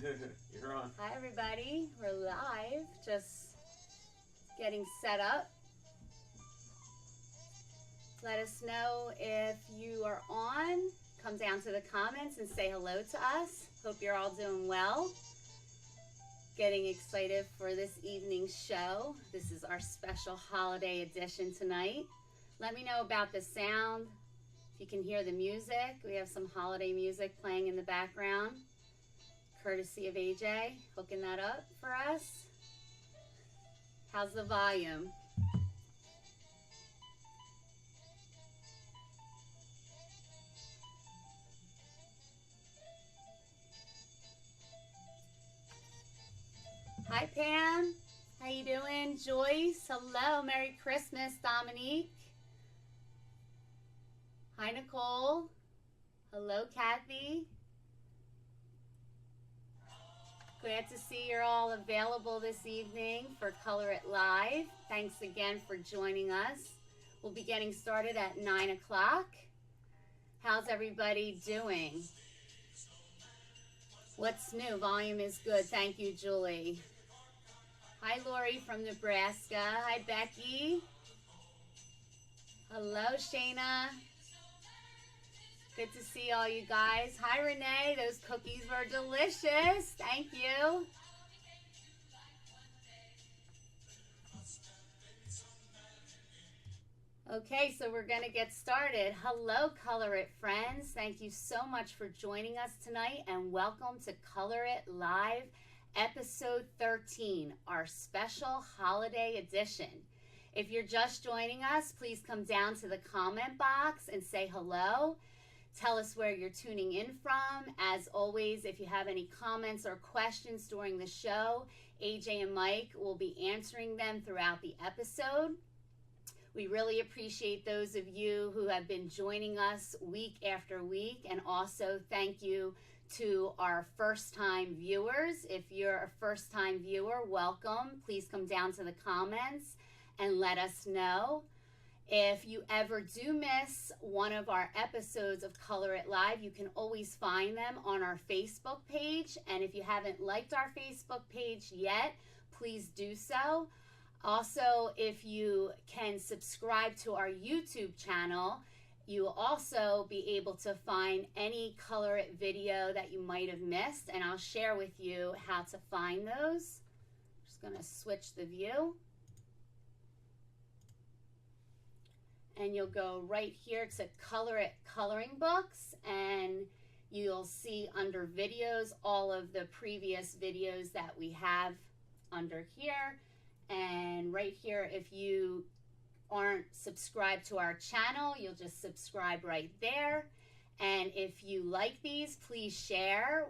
You're on. Hi everybody, we're live, just getting set up. Let us know if you are on. Come down to the comments and say hello to us. Hope you're all doing well. Getting excited for this evening's show. This is our special holiday edition tonight. Let me know about the sound. If you can hear the music, we have some holiday music playing in the background, courtesy of AJ, hooking that up for us. How's the volume? Hi Pam, how you doing? Joyce, hello, Merry Christmas, Dominique. Hi Nicole, hello Kathy. Glad to see you're all available this evening for ColorIt Live. Thanks again for joining us. We'll be getting started at 9 o'clock. How's everybody doing? What's new? Volume is good. Thank you, Julie. Hi, Lori from Nebraska. Hi, Becky. Hello, Shayna. Good to see all you guys. Hi, Renee. Those cookies were delicious. Thank you. Okay, so we're going to get started. Hello, ColorIt friends. Thank you so much for joining us tonight, and welcome to ColorIt Live, episode 13, our special holiday edition. If you're just joining us, please come down to the comment box and say hello. Tell us where you're tuning in from. As always, if you have any comments or questions during the show, AJ and Mike will be answering them throughout the episode. We really appreciate those of you who have been joining us week after week, and also thank you to our first-time viewers. If you're a first-time viewer, welcome. Please come down to the comments and let us know. If you ever do miss one of our episodes of ColorIt Live, you can always find them on our Facebook page. And if you haven't liked our Facebook page yet, please do so. Also, if you can subscribe to our YouTube channel, you will also be able to find any ColorIt video that you might have missed. And I'll share with you how to find those. Just going to switch the view. And you'll go right here to ColorIt Coloring Books, and you'll see under videos all of the previous videos that we have under here. And right here, if you aren't subscribed to our channel, you'll just subscribe right there. And if you like these, please share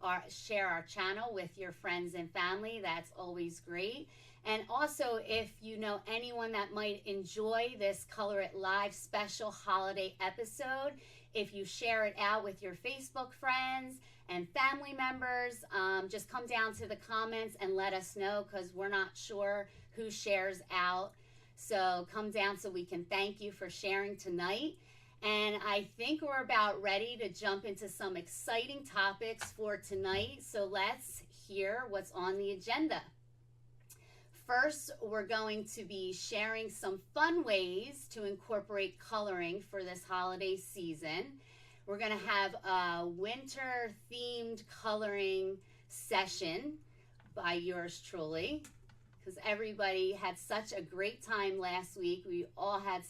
our channel with your friends and family. That's always great. And also, if you know anyone that might enjoy this ColorIt Live special holiday episode, if you share it out with your Facebook friends and family members, just come down to the comments and let us know, because we're not sure who shares out. So come down so we can thank you for sharing tonight. And I think we're about ready to jump into some exciting topics for tonight. So let's hear what's on the agenda. First, we're going to be sharing some fun ways to incorporate coloring for this holiday season. We're going to have a winter-themed coloring session by yours truly, because everybody had such a great time last week. We all had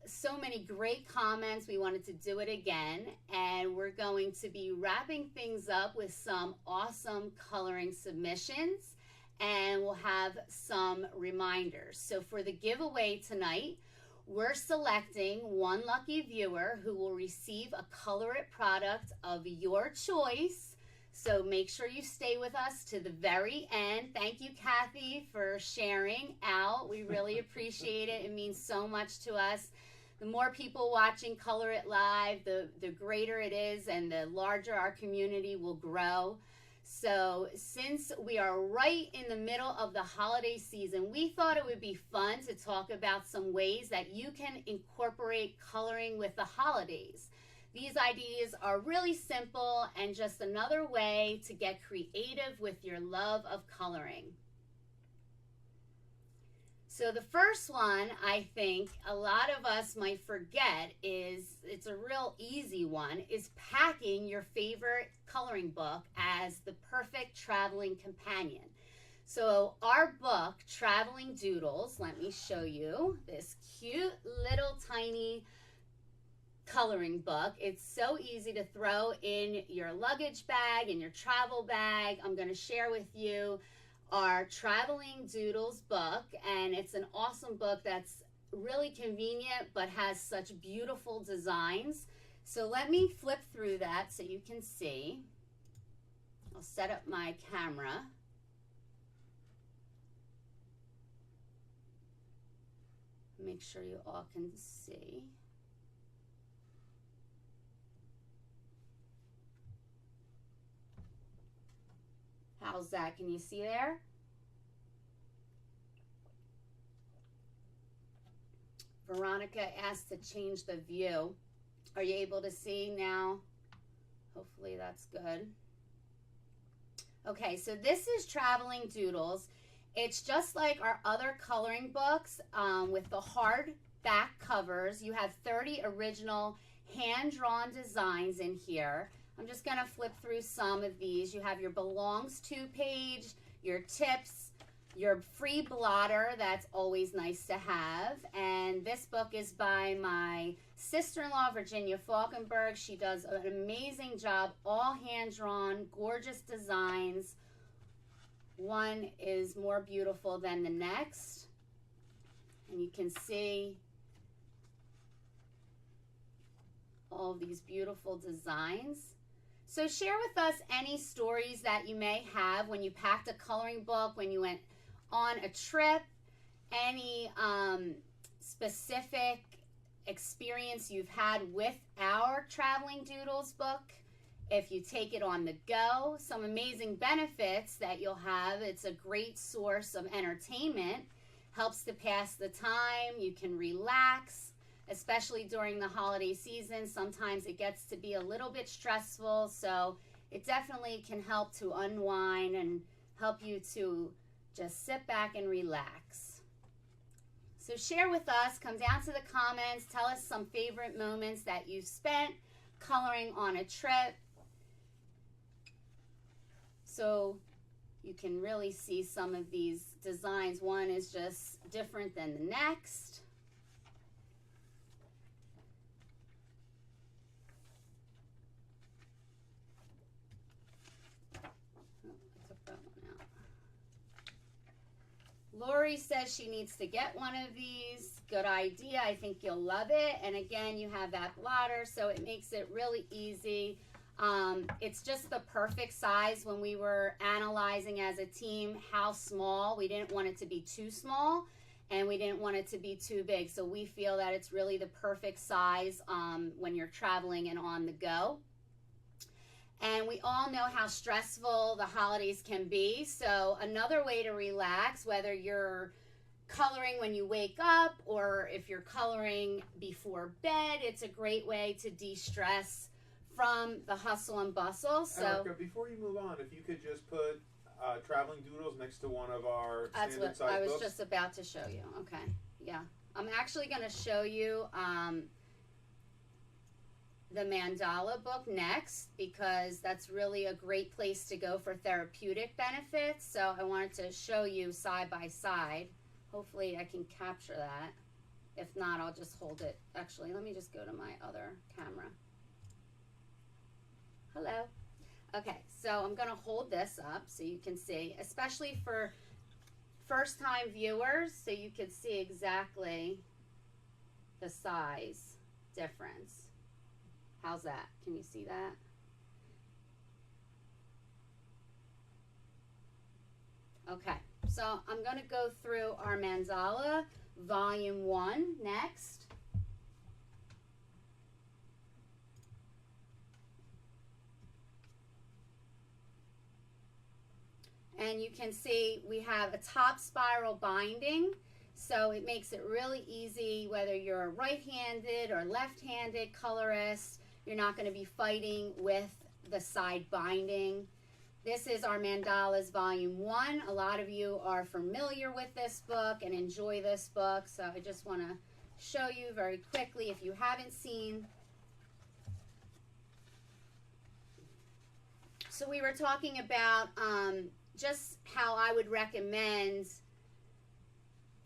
so many great comments. We wanted to do it again, and we're going to be wrapping things up with some awesome coloring submissions, and we'll have some reminders. So for the giveaway tonight, we're selecting one lucky viewer who will receive a ColorIt product of your choice. So make sure you stay with us to the very end. Thank you, Kathy, for sharing out. We really appreciate it. It means so much to us. The more people watching ColorIt Live, the greater it is, and the larger our community will grow. So since we are right in the middle of the holiday season, we thought it would be fun to talk about some ways that you can incorporate coloring with the holidays. These ideas are really simple and just another way to get creative with your love of coloring. So the first one, I think a lot of us might forget, is, it's a real easy one, is packing your favorite coloring book as the perfect traveling companion. So our book, Traveling Doodles, let me show you this cute little tiny coloring book. It's so easy to throw in your luggage bag, in your travel bag. I'm going to share with you our Traveling Doodles book, and it's an awesome book that's really convenient but has such beautiful designs. So let me flip through that so you can see. I'll set up my camera. Make sure you all can see. How's that? Can you see there? Veronica asked to change the view. Are you able to see now? Hopefully that's good. Okay, so this is Traveling Doodles. It's just like our other coloring books with the hard back covers. You have 30 original hand-drawn designs in here. I'm just going to flip through some of these. You have your belongs to page, your tips, your free blotter. That's always nice to have. And this book is by my sister-in-law, Virginia Falkenberg. She does an amazing job, all hand-drawn, gorgeous designs. One is more beautiful than the next. And you can see all of these beautiful designs. So share with us any stories that you may have when you packed a coloring book, when you went on a trip, any specific experience you've had with our Traveling Doodles book. If you take it on the go, some amazing benefits that you'll have. It's a great source of entertainment, helps to pass the time, you can relax. Especially during the holiday season, sometimes it gets to be a little bit stressful, so it definitely can help to unwind and help you to just sit back and relax. So share with us, come down to the comments, tell us some favorite moments that you've spent coloring on a trip, so you can really see some of these designs. One is just different than the next. Lori says she needs to get one of these. Good idea. I think you'll love it. And again, you have that blotter, so it makes it really easy. It's just the perfect size. When we were analyzing as a team how small, we didn't want it to be too small and we didn't want it to be too big. So we feel that it's really the perfect size when you're traveling and on the go. And we all know how stressful the holidays can be. So another way to relax, whether you're coloring when you wake up or if you're coloring before bed, it's a great way to de-stress from the hustle and bustle. So Erica, before you move on, if you could just put Traveling Doodles next to one of our standard size books. I was just about to show you. Okay, yeah. I'm actually going to show you the mandala book next, because that's really a great place to go for therapeutic benefits. So I wanted to show you side by side. Hopefully I can capture that. If not, I'll just hold it. Actually, let me just go to my other camera. Hello. Okay, so I'm going to hold this up so you can see, especially for first-time viewers, so you can see exactly the size difference. How's that? Can you see that? Okay, so I'm going to go through our mandala volume 1 next. And you can see we have a top spiral binding, so it makes it really easy whether you're a right-handed or left-handed colorist. You're not going to be fighting with the side binding. This is our Mandalas Volume 1. A lot of you are familiar with this book and enjoy this book, so I just want to show you very quickly if you haven't seen. So we were talking about just how I would recommend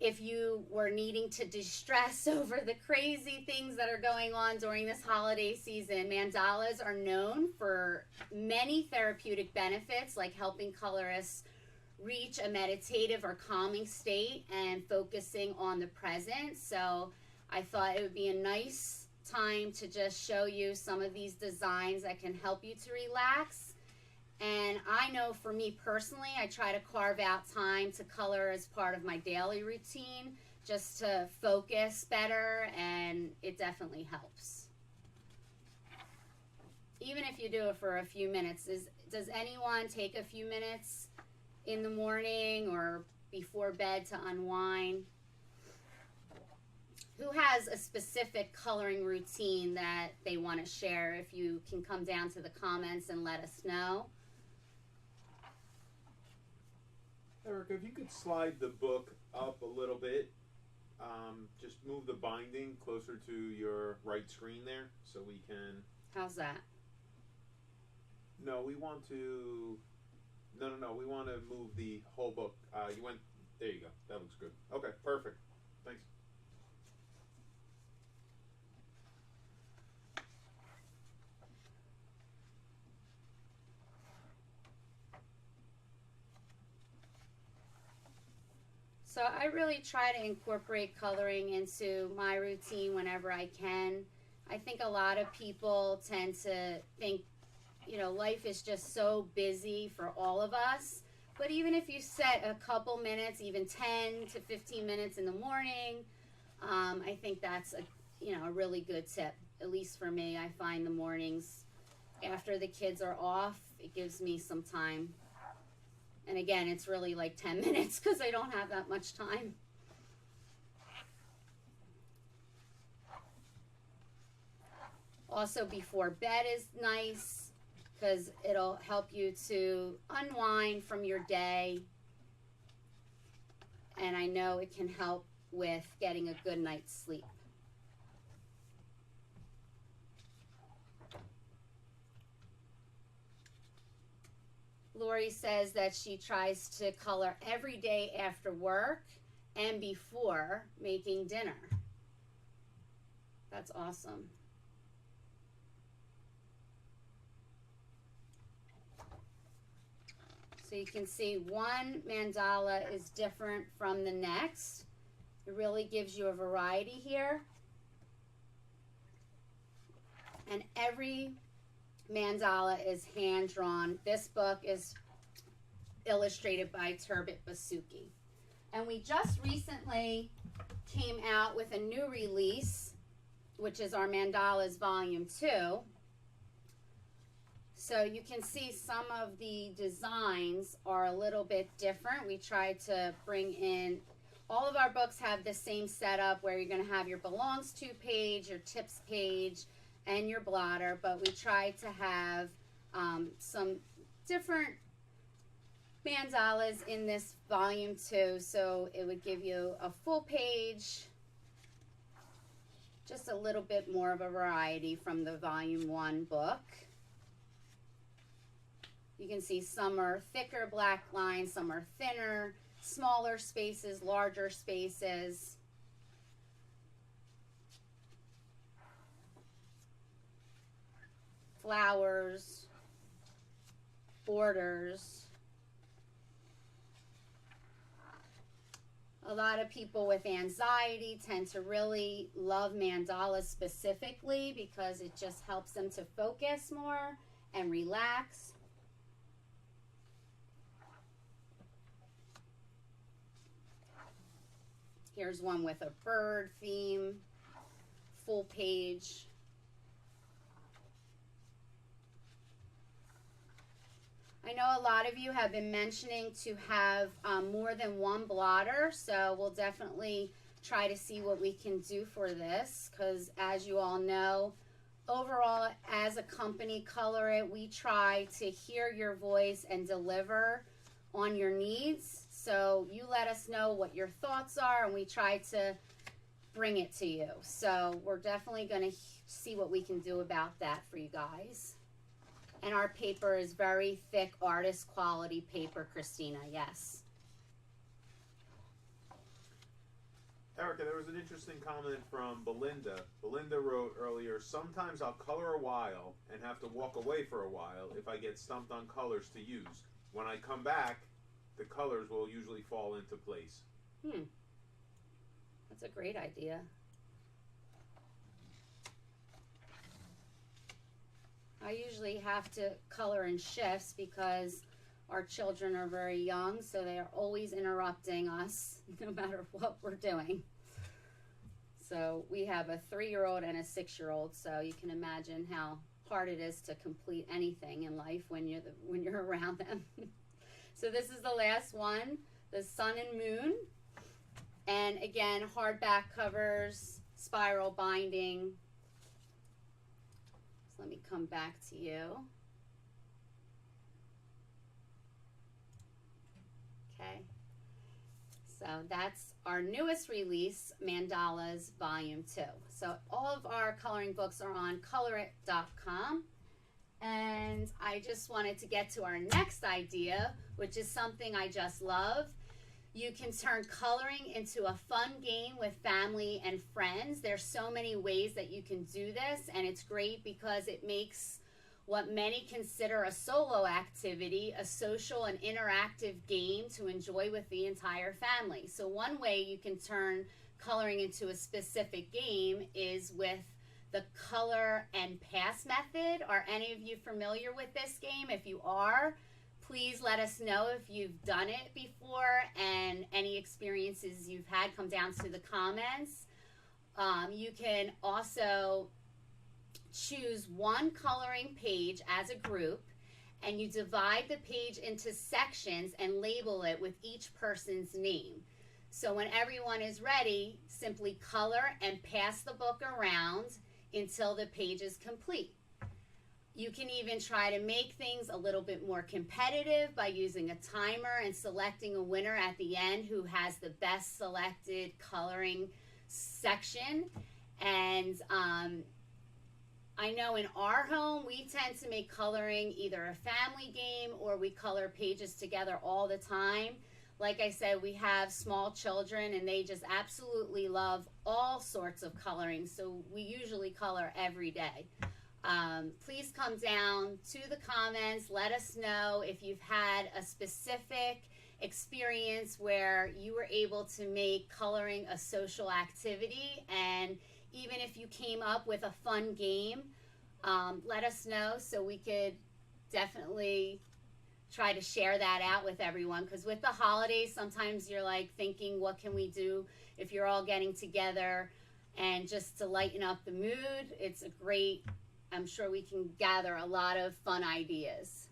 if you were needing to distress over the crazy things that are going on during this holiday season. Mandalas are known for many therapeutic benefits, like helping colorists reach a meditative or calming state and focusing on the present. So I thought it would be a nice time to just show you some of these designs that can help you to relax. And I know for me personally, I try to carve out time to color as part of my daily routine just to focus better, and it definitely helps. Even if you do it for a few minutes. Does anyone take a few minutes in the morning or before bed to unwind? Who has a specific coloring routine that they want to share? If you can come down to the comments and let us know. Erica, if you could slide the book up a little bit, just move the binding closer to your right screen there so we can... How's that? No, we want to... No, we want to move the whole book. You went... There you go. That looks good. Okay, perfect. Thanks. So I really try to incorporate coloring into my routine whenever I can. I think a lot of people tend to think, you know, life is just so busy for all of us. But even if you set a couple minutes, even 10 to 15 minutes in the morning, I think that's a really good tip. At least for me, I find the mornings after the kids are off, it gives me some time. And again, it's really like 10 minutes because I don't have that much time. Also, before bed is nice because it'll help you to unwind from your day. And I know it can help with getting a good night's sleep. Lori says that she tries to color every day after work and before making dinner. That's awesome. So you can see one mandala is different from the next. It really gives you a variety here. And every mandala is hand drawn. This book is illustrated by Turbot Basuki. And we just recently came out with a new release, which is our Mandalas Volume 2. So you can see some of the designs are a little bit different. We tried to bring in, all of our books have the same setup where you're going to have your belongs to page, your tips page, and your blotter, but we tried to have some different mandalas in this volume 2, so it would give you a full page, just a little bit more of a variety from the volume 1 book. You can see some are thicker black lines, some are thinner, smaller spaces, larger spaces. Flowers, borders. A lot of people with anxiety tend to really love mandalas specifically because it just helps them to focus more and relax. Here's one with a bird theme, full page. I know a lot of you have been mentioning to have more than one blotter, so we'll definitely try to see what we can do for this, because as you all know, overall, as a company, ColorIt, we try to hear your voice and deliver on your needs. So you let us know what your thoughts are, and we try to bring it to you. So we're definitely going to see what we can do about that for you guys. And our paper is very thick, artist quality paper, Christina, yes. Erica, there was an interesting comment from Belinda. Belinda wrote earlier, sometimes I'll color a while and have to walk away for a while if I get stumped on colors to use. When I come back, the colors will usually fall into place. That's a great idea. I usually have to color in shifts because our children are very young, so they are always interrupting us no matter what we're doing. So we have a 3-year-old and a 6-year-old, so you can imagine how hard it is to complete anything in life when you're around them. So this is the last one, the sun and moon. And again, hardback covers, spiral binding. So let me come back to you. Okay, so that's our newest release, Mandalas Volume 2. So all of our coloring books are on ColorIt.com. And I just wanted to get to our next idea, which is something I just love. You can turn coloring into a fun game with family and friends. There's so many ways that you can do this, and it's great because it makes what many consider a solo activity a social and interactive game to enjoy with the entire family. So one way you can turn coloring into a specific game is with the color and pass method. Are any of you familiar with this game? If you are, please let us know if you've done it before and any experiences you've had. Come down to the comments. You can also choose one coloring page as a group, and you divide the page into sections and label it with each person's name. So when everyone is ready, simply color and pass the book around until the page is complete. You can even try to make things a little bit more competitive by using a timer and selecting a winner at the end who has the best selected coloring section. And I know in our home, we tend to make coloring either a family game or we color pages together all the time. Like I said, we have small children and they just absolutely love all sorts of coloring. So we usually color every day. Please come down to the comments. Let us know if you've had a specific experience where you were able to make coloring a social activity, and even if you came up with a fun game, let us know so we could definitely try to share that out with everyone, because with the holidays sometimes you're like thinking, what can we do if you're all getting together? And just to lighten up the mood, it's a great, I'm sure we can gather a lot of fun ideas.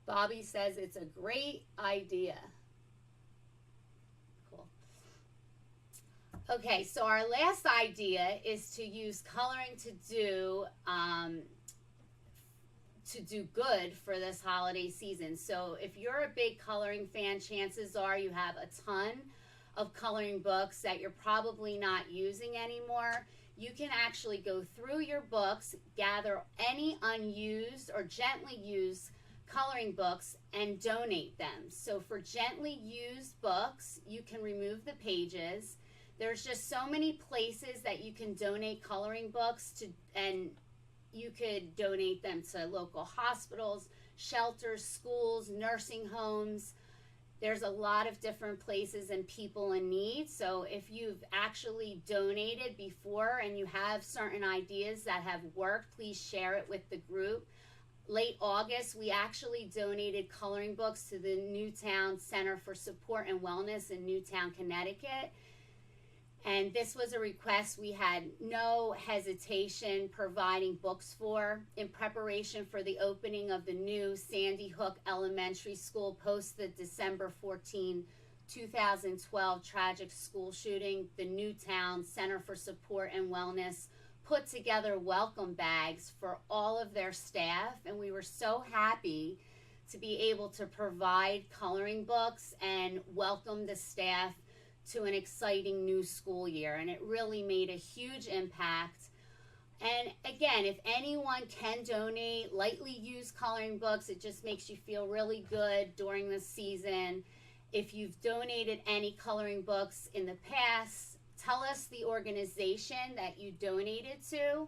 Bobby says it's a great idea. Cool. Okay, so our last idea is to use coloring to do good for this holiday season. So if you're a big coloring fan, chances are you have a ton of coloring books that you're probably not using anymore. You can actually go through your books, gather any unused or gently used coloring books and donate them. So for gently used books, you can remove the pages. There's just so many places that you can donate coloring books to, and you could donate them to local hospitals, shelters, schools, nursing homes. There's a lot of different places and people in need. So if you've actually donated before and you have certain ideas that have worked, please share it with the group. Late August, we actually donated coloring books to the Newtown Center for Support and Wellness in Newtown, Connecticut. And this was a request we had no hesitation providing books for in preparation for the opening of the new Sandy Hook Elementary School post the December 14, 2012 tragic school shooting, the Newtown Center for Support and Wellness put together welcome bags for all of their staff, and we were so happy to be able to provide coloring books and welcome the staff to an exciting new school year, and it really made a huge impact. And again, if anyone can donate lightly used coloring books, it just makes you feel really good during the season. If you've donated any coloring books in the past, tell us the organization that you donated to.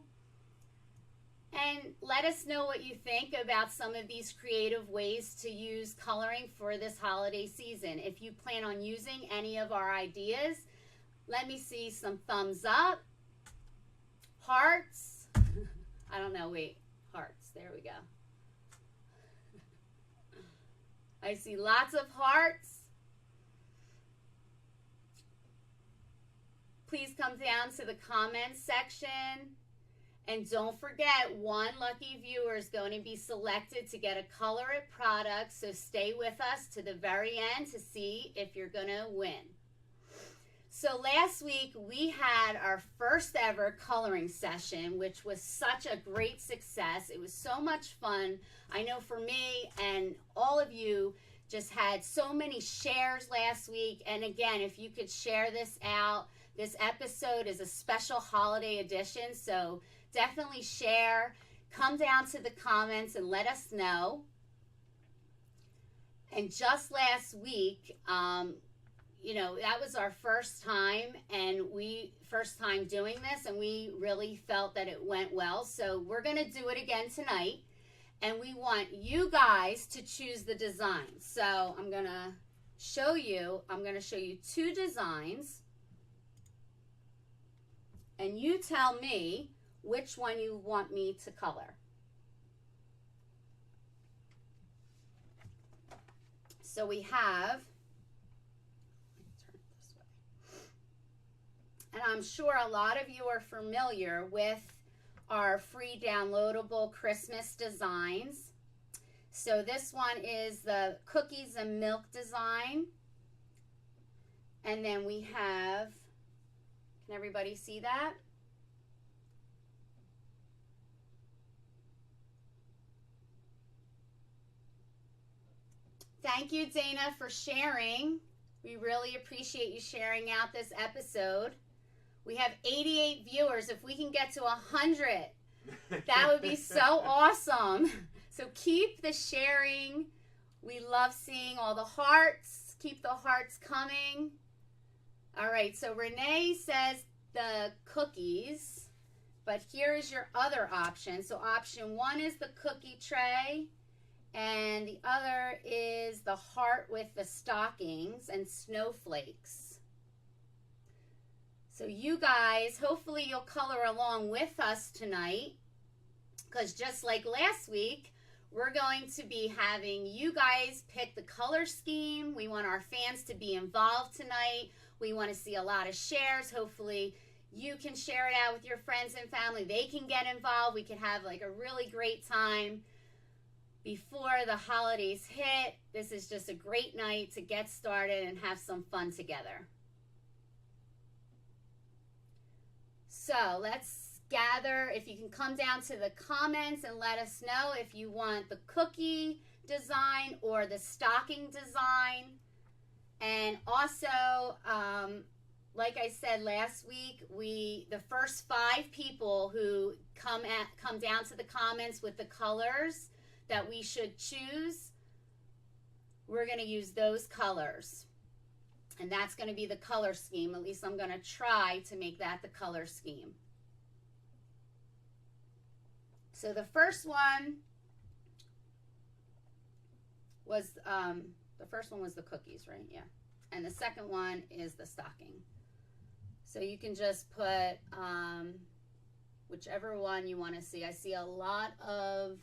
And let us know what you think about some of these creative ways to use coloring for this holiday season. If you plan on using any of our ideas, let me see some thumbs up, hearts. I don't know, wait, hearts, there we go. I see lots of hearts. Please come down to the comments section. And don't forget, one lucky viewer is going to be selected to get a ColorIt product, so stay with us to the very end to see if you're going to win. So last week, we had our first ever coloring session, which was such a great success. It was so much fun. I know for me and all of you just had so many shares last week. And again, if you could share this out, this episode is a special holiday edition, so definitely share. Come down to the comments and let us know. And just last week, you know, that was our first time doing this, and we really felt that it went well. So we're going to do it again tonight, and we want you guys to choose the design. So I'm going to show you two designs, and you tell me which one you want me to color. So we have, let me turn it this way. And I'm sure a lot of you are familiar with our free downloadable Christmas designs. So this one is the cookies and milk design. And then we have, can everybody see that? Thank you, Dana, for sharing. We really appreciate you sharing out this episode. We have 88 viewers. If we can get to 100, that would be so awesome. So keep the sharing. We love seeing all the hearts. Keep the hearts coming. All right, so Renee says the cookies, but here is your other option. So option one is the cookie tray, and the other is the heart with the stockings and snowflakes. So you guys, hopefully you'll color along with us tonight, because just like last week, we're going to be having you guys pick the color scheme. We want our fans to be involved tonight. We want to see a lot of shares. Hopefully you can share it out with your friends and family. They can get involved. We can have like a really great time before the holidays hit. This is just a great night to get started and have some fun together. So let's gather. If you can come down to the comments and let us know if you want the cookie design or the stocking design. And also, like I said last week, the first 5 people who come down to the comments with the colors that we should choose, we're going to use those colors. And that's going to be the color scheme. At least I'm going to try to make that the color scheme. So the first one was the cookies, right? Yeah. And the second one is the stocking. So you can just put whichever one you want to see. I see a lot of...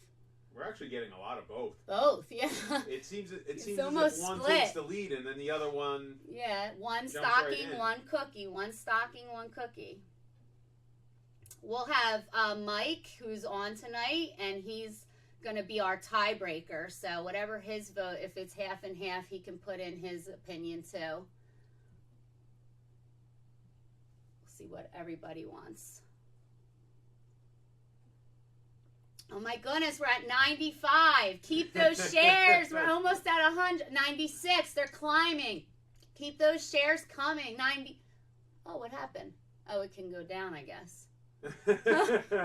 We're actually getting a lot of both. Both, yeah. It seems as if one split. takes the lead and then the other one... Yeah, one stocking, right one cookie. One stocking, one cookie. We'll have Mike, who's on tonight, and he's going to be our tiebreaker. So whatever his vote, if it's half and half, he can put in his opinion too. We'll see what everybody wants. Oh my goodness, we're at 95. Keep those shares. We're almost at 100. 96. They're climbing. Keep those shares coming. 90. Oh, what happened? Oh, it can go down, I guess.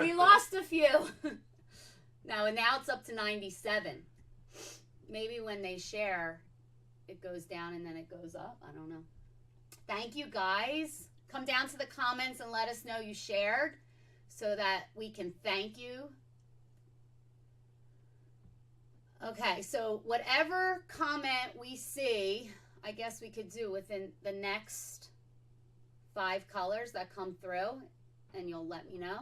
We lost a few. Now it's up to 97. Maybe when they share, it goes down and then it goes up. I don't know. Thank you, guys. Come down to the comments and let us know you shared so that we can thank you. Okay, so whatever comment we see, I guess we could do within the next 5 colors that come through, and you'll let me know.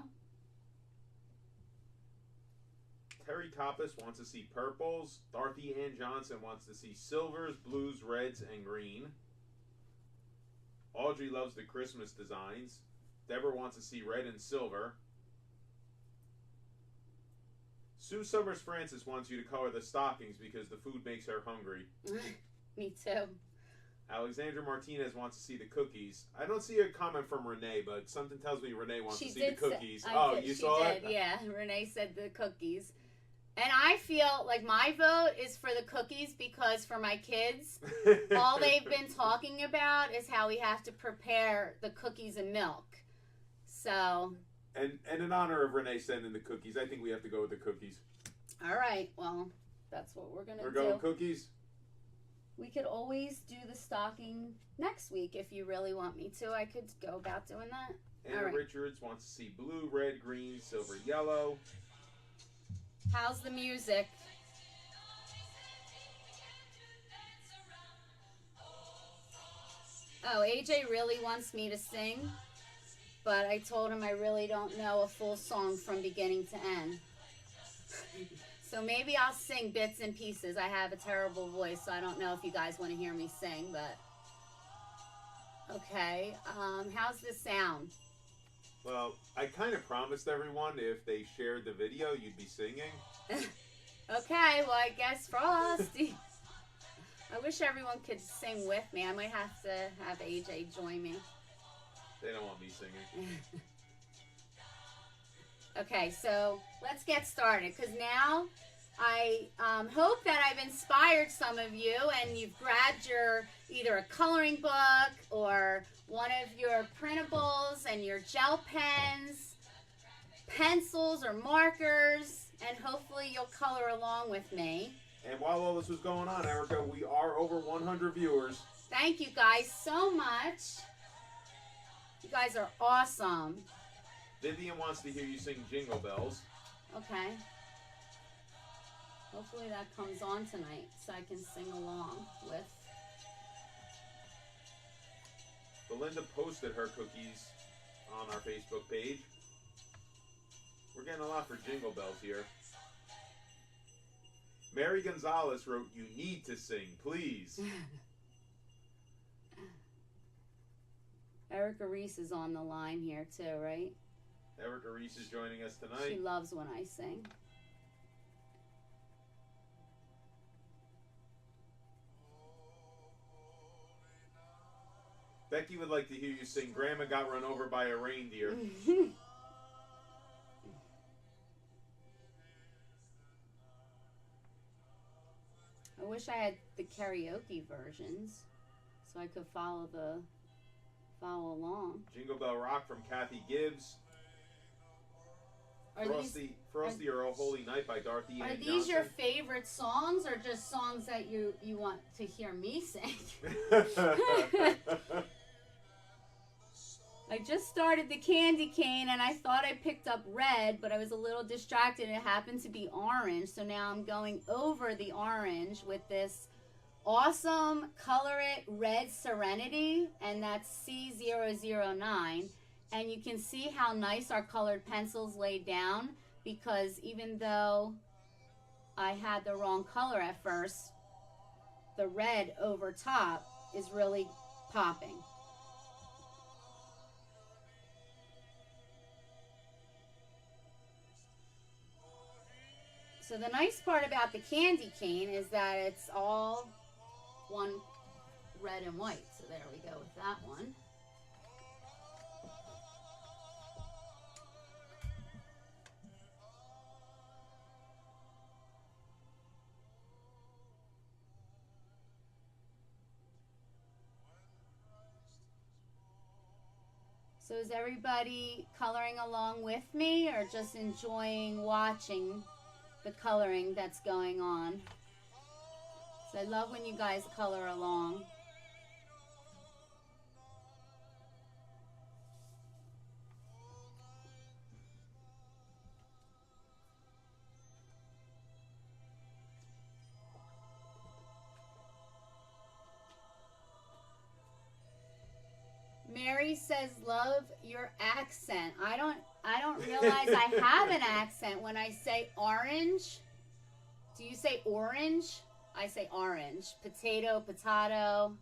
Terry Coppice wants to see purples. Dorothy Ann Johnson wants to see silvers, blues, reds, and green. Audrey loves the Christmas designs. Deborah wants to see red and silver. Sue Summers Francis wants you to color the stockings because the food makes her hungry. Me too. Alexandra Martinez wants to see the cookies. I don't see a comment from Renee, but something tells me Renee wants to see the cookies. You saw it? Yeah, Renee said the cookies. And I feel like my vote is for the cookies because for my kids, all they've been talking about is how we have to prepare the cookies and milk. So... And in honor of Renee sending the cookies, I think we have to go with the cookies. All right. Well, that's what we're going to do. We're going cookies? We could always do the stocking next week if you really want me to. I could go about doing that. Anna Richards wants to see blue, red, green, silver, yellow. How's the music? Oh, AJ really wants me to sing. But I told him I really don't know a full song from beginning to end. So maybe I'll sing bits and pieces. I have a terrible voice, so I don't know if you guys want to hear me sing, but... Okay, how's this sound? Well, I kind of promised everyone if they shared the video, you'd be singing. Okay, well, I guess Frosty. I wish everyone could sing with me. I might have to have AJ join me. They don't want me singing. Okay, so let's get started because now I hope that I've inspired some of you and you've grabbed your either a coloring book or one of your printables and your gel pens, pencils or markers, and hopefully you'll color along with me. And while all this was going on, Erica, we are over 100 viewers. Thank you guys so much. You guys are awesome. Vivian wants to hear you sing Jingle Bells. Okay. Hopefully that comes on tonight so I can sing along with. Belinda posted her cookies on our Facebook page. We're getting a lot for Jingle Bells here. Mary Gonzalez wrote, "You need to sing, please." Erica Reese is on the line here too, right? Erica Reese is joining us tonight. She loves when I sing. Becky would like to hear you sing Grandma Got Run Over by a Reindeer. I wish I had the karaoke versions so I could follow along. Jingle Bell Rock from Kathy Gibbs. Frosty or Oh Holy Night by Dorothy Ann Johnson. Are these your favorite songs or just songs that you want to hear me sing? I just started the candy cane and I thought I picked up red, but I was a little distracted. It happened to be orange, so now I'm going over the orange with this awesome ColorIt Red Serenity, and that's C009. And you can see how nice our colored pencils laid down, because even though I had the wrong color at first, the red over top is really popping. So the nice part about the candy cane is that it's all one red and white. So there we go with that one. So is everybody coloring along with me or just enjoying watching the coloring that's going on? So I love when you guys color along. Mary says, love your accent. I don't realize I have an accent when I say orange. Do you say orange? I say orange. Potato, potato.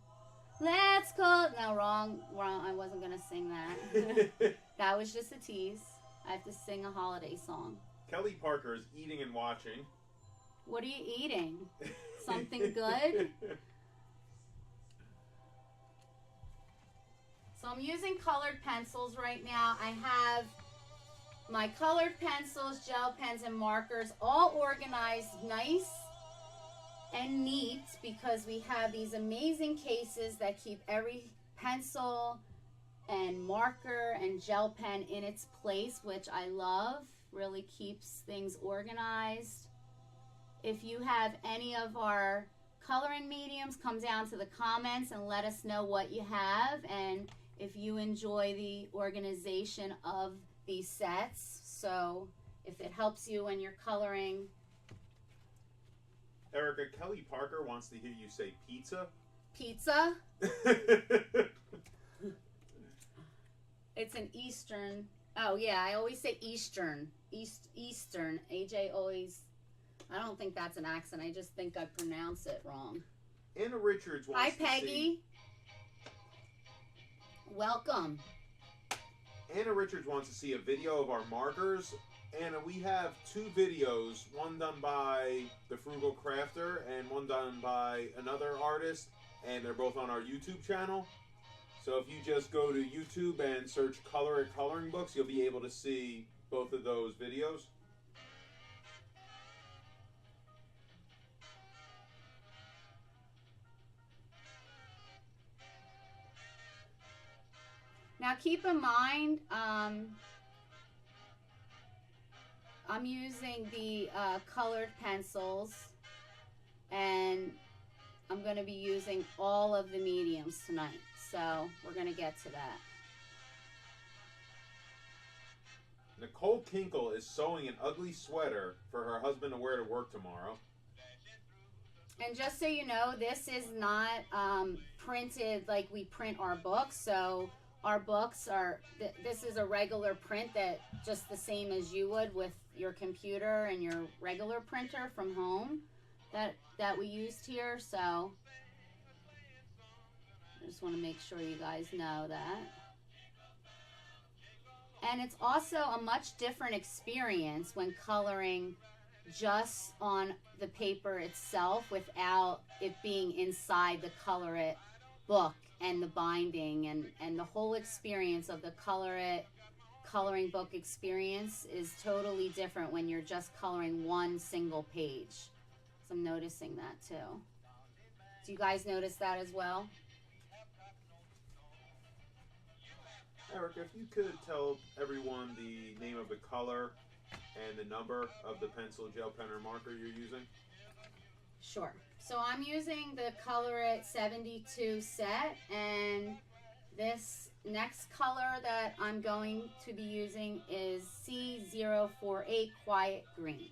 Let's go. No, wrong. I wasn't going to sing that. That was just a tease. I have to sing a holiday song. Kelly Parker is eating and watching. What are you eating? Something good? So I'm using colored pencils right now. I have my colored pencils, gel pens, and markers all organized nice and neat because we have these amazing cases that keep every pencil and marker and gel pen in its place, which I love. Really keeps things organized. If you have any of our coloring mediums, come down to the comments and let us know what you have and if you enjoy the organization of these sets. So if it helps you when you're coloring. Erica, Kelly Parker wants to hear you say pizza. Pizza? It's an Eastern. Oh yeah, I always say Eastern. Eastern. AJ always. I don't think that's an accent. I just think I pronounce it wrong. Anna Richards wants Hi, to Peggy. see. Welcome. Anna Richards wants to see a video of our markers. Anna, we have 2 videos, one done by the Frugal Crafter and one done by another artist, and they're both on our YouTube channel. So if you just go to YouTube and search ColorIt Coloring Books, you'll be able to see both of those videos. Now keep in mind, I'm using the colored pencils, and I'm going to be using all of the mediums tonight. So we're going to get to that. Nicole Kinkle is sewing an ugly sweater for her husband to wear to work tomorrow. And just so you know, this is not printed like we print our books. So our books are, this is a regular print that just the same as you would with your computer and your regular printer from home that we used here. So I just want to make sure you guys know that. And it's also a much different experience when coloring just on the paper itself without it being inside the ColorIt book and the binding and the whole experience of the ColorIt coloring book experience is totally different when you're just coloring one single page. So I'm noticing that too. Do you guys notice that as well? Erica, if you could tell everyone the name of the color and the number of the pencil, gel pen, or marker you're using. Sure. So I'm using the ColorIt 72 set, and this next color that I'm going to be using is C048 Quiet Green.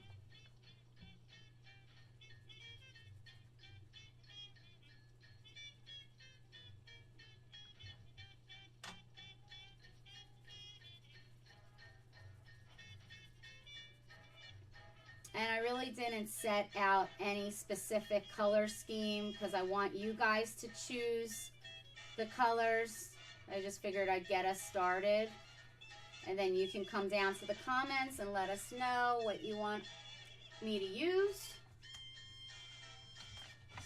And I really didn't set out any specific color scheme because I want you guys to choose the colors. I just figured I'd get us started. And then you can come down to the comments and let us know what you want me to use.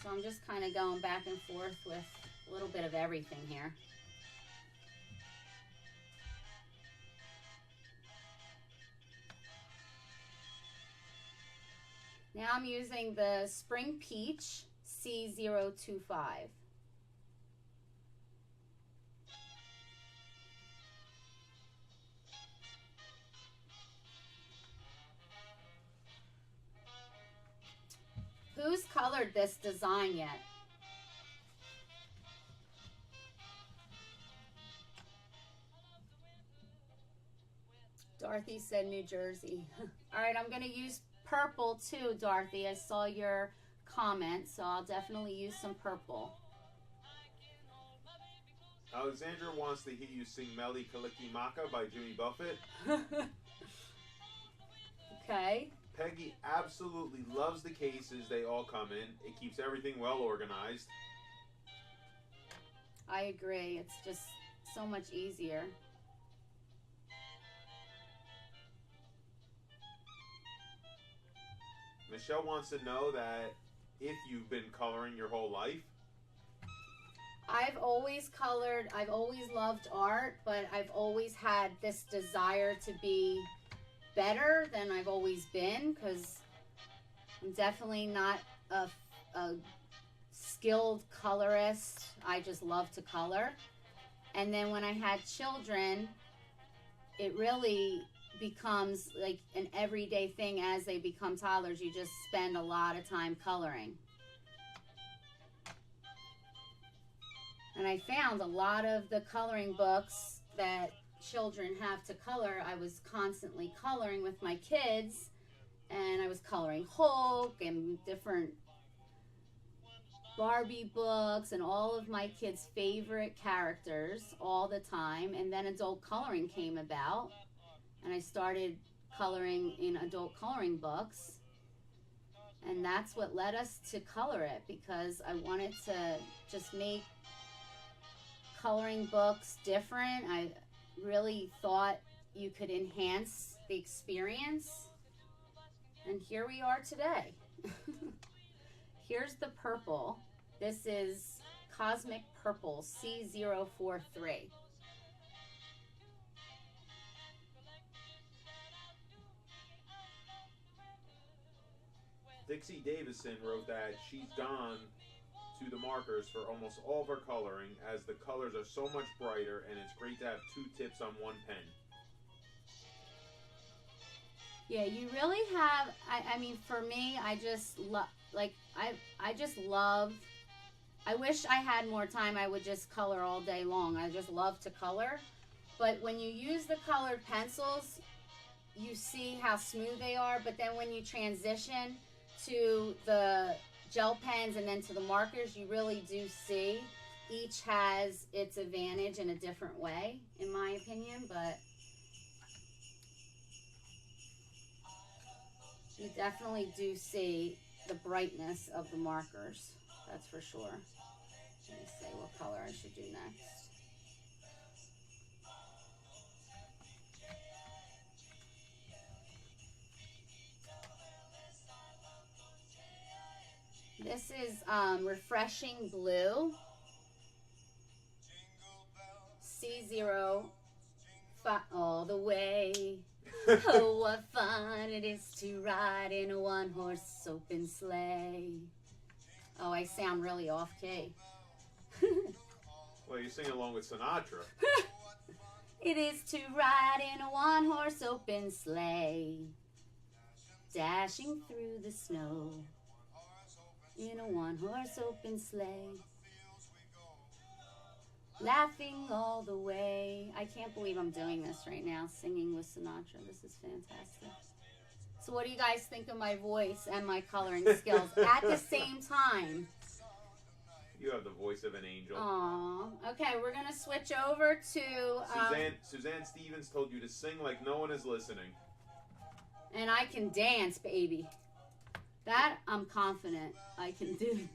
So I'm just kind of going back and forth with a little bit of everything here. Now I'm using the Spring Peach C025. Who's colored this design yet? Dorothy said New Jersey. All right, I'm going to use purple too, Dorothy. I saw your comment, so I'll definitely use some purple. Alexandra wants to hear you sing Meli Kalikimaka by Jimmy Buffett. Okay. Peggy absolutely loves the cases they all come in. It keeps everything well organized. I agree. It's just so much easier. Michelle wants to know that if you've been coloring your whole life. I've always colored. I've always loved art, but I've always had this desire to be better than I've always been, because I'm definitely not a skilled colorist. I just love to color. And then when I had children, it really becomes like an everyday thing. As they become toddlers, you just spend a lot of time coloring. And I found a lot of the coloring books that children have to color, I was constantly coloring with my kids, and I was coloring Hulk and different Barbie books and all of my kids' favorite characters all the time. And then adult coloring came about, and I started coloring in adult coloring books, and that's what led us to ColorIt, because I wanted to just make coloring books different. I really thought you could enhance the experience, and here we are today. Here's the purple. This is Cosmic Purple C043. Dixie Davison wrote that she's gone to the markers for almost all of her coloring, as the colors are so much brighter, and it's great to have two tips on one pen. Yeah, you really have, I mean, for me, I just love, like, I just love, I wish I had more time. I would just color all day long. I just love to color. But when you use the colored pencils, you see how smooth they are. But then when you transition to the gel pens and then to the markers, you really do see each has its advantage in a different way, in my opinion. But you definitely do see the brightness of the markers, that's for sure. Let me see what color I should do next. This is Refreshing Blue C0 all the way. Oh, what fun it is to ride in a one-horse open sleigh. Oh, I sound really off-key. Well, you're singing along with Sinatra. It is to ride in a one-horse open sleigh, dashing through the snow in a one-horse open sleigh, laughing all the way. I can't believe I'm doing this right now, singing with Sinatra. This is fantastic. So what do you guys think of my voice and my coloring skills at the same time? You have the voice of an angel. Aww. Okay, we're going to switch over to... Suzanne Stevens told you to sing like no one is listening. And I can dance, baby. That I'm confident I can do.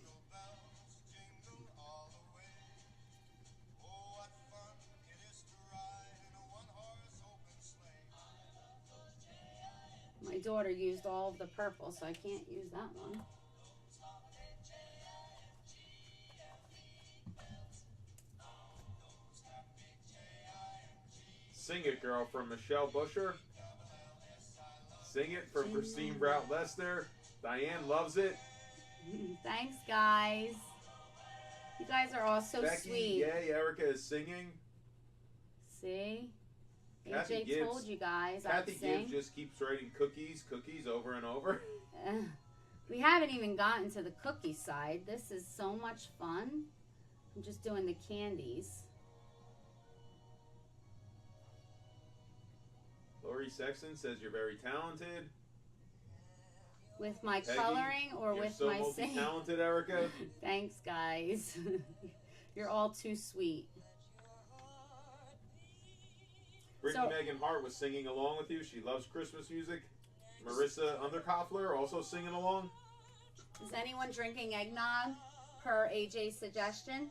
My daughter used all of the purple, so I can't use that one. Sing It Girl from Michelle Busher. Sing It from Christine Brout Lester. Diane loves it. Thanks, guys. You guys are all so Becky, sweet. yay, Erica is singing. See? Kathy AJ Gibbs. told you guys Kathy I'd sing. Gibbs just keeps writing cookies over and over. We haven't even gotten to the cookie side. This is so much fun. I'm just doing the candies. Lori Sexton says you're very talented. With my Peggy, coloring or you're with so my singing? multi-talented, Erica. Thanks, guys. You're all too sweet. Brittany Megan Hart was singing along with you. She loves Christmas music. Marissa Underkoffler also singing along. Is anyone drinking eggnog per AJ's suggestion?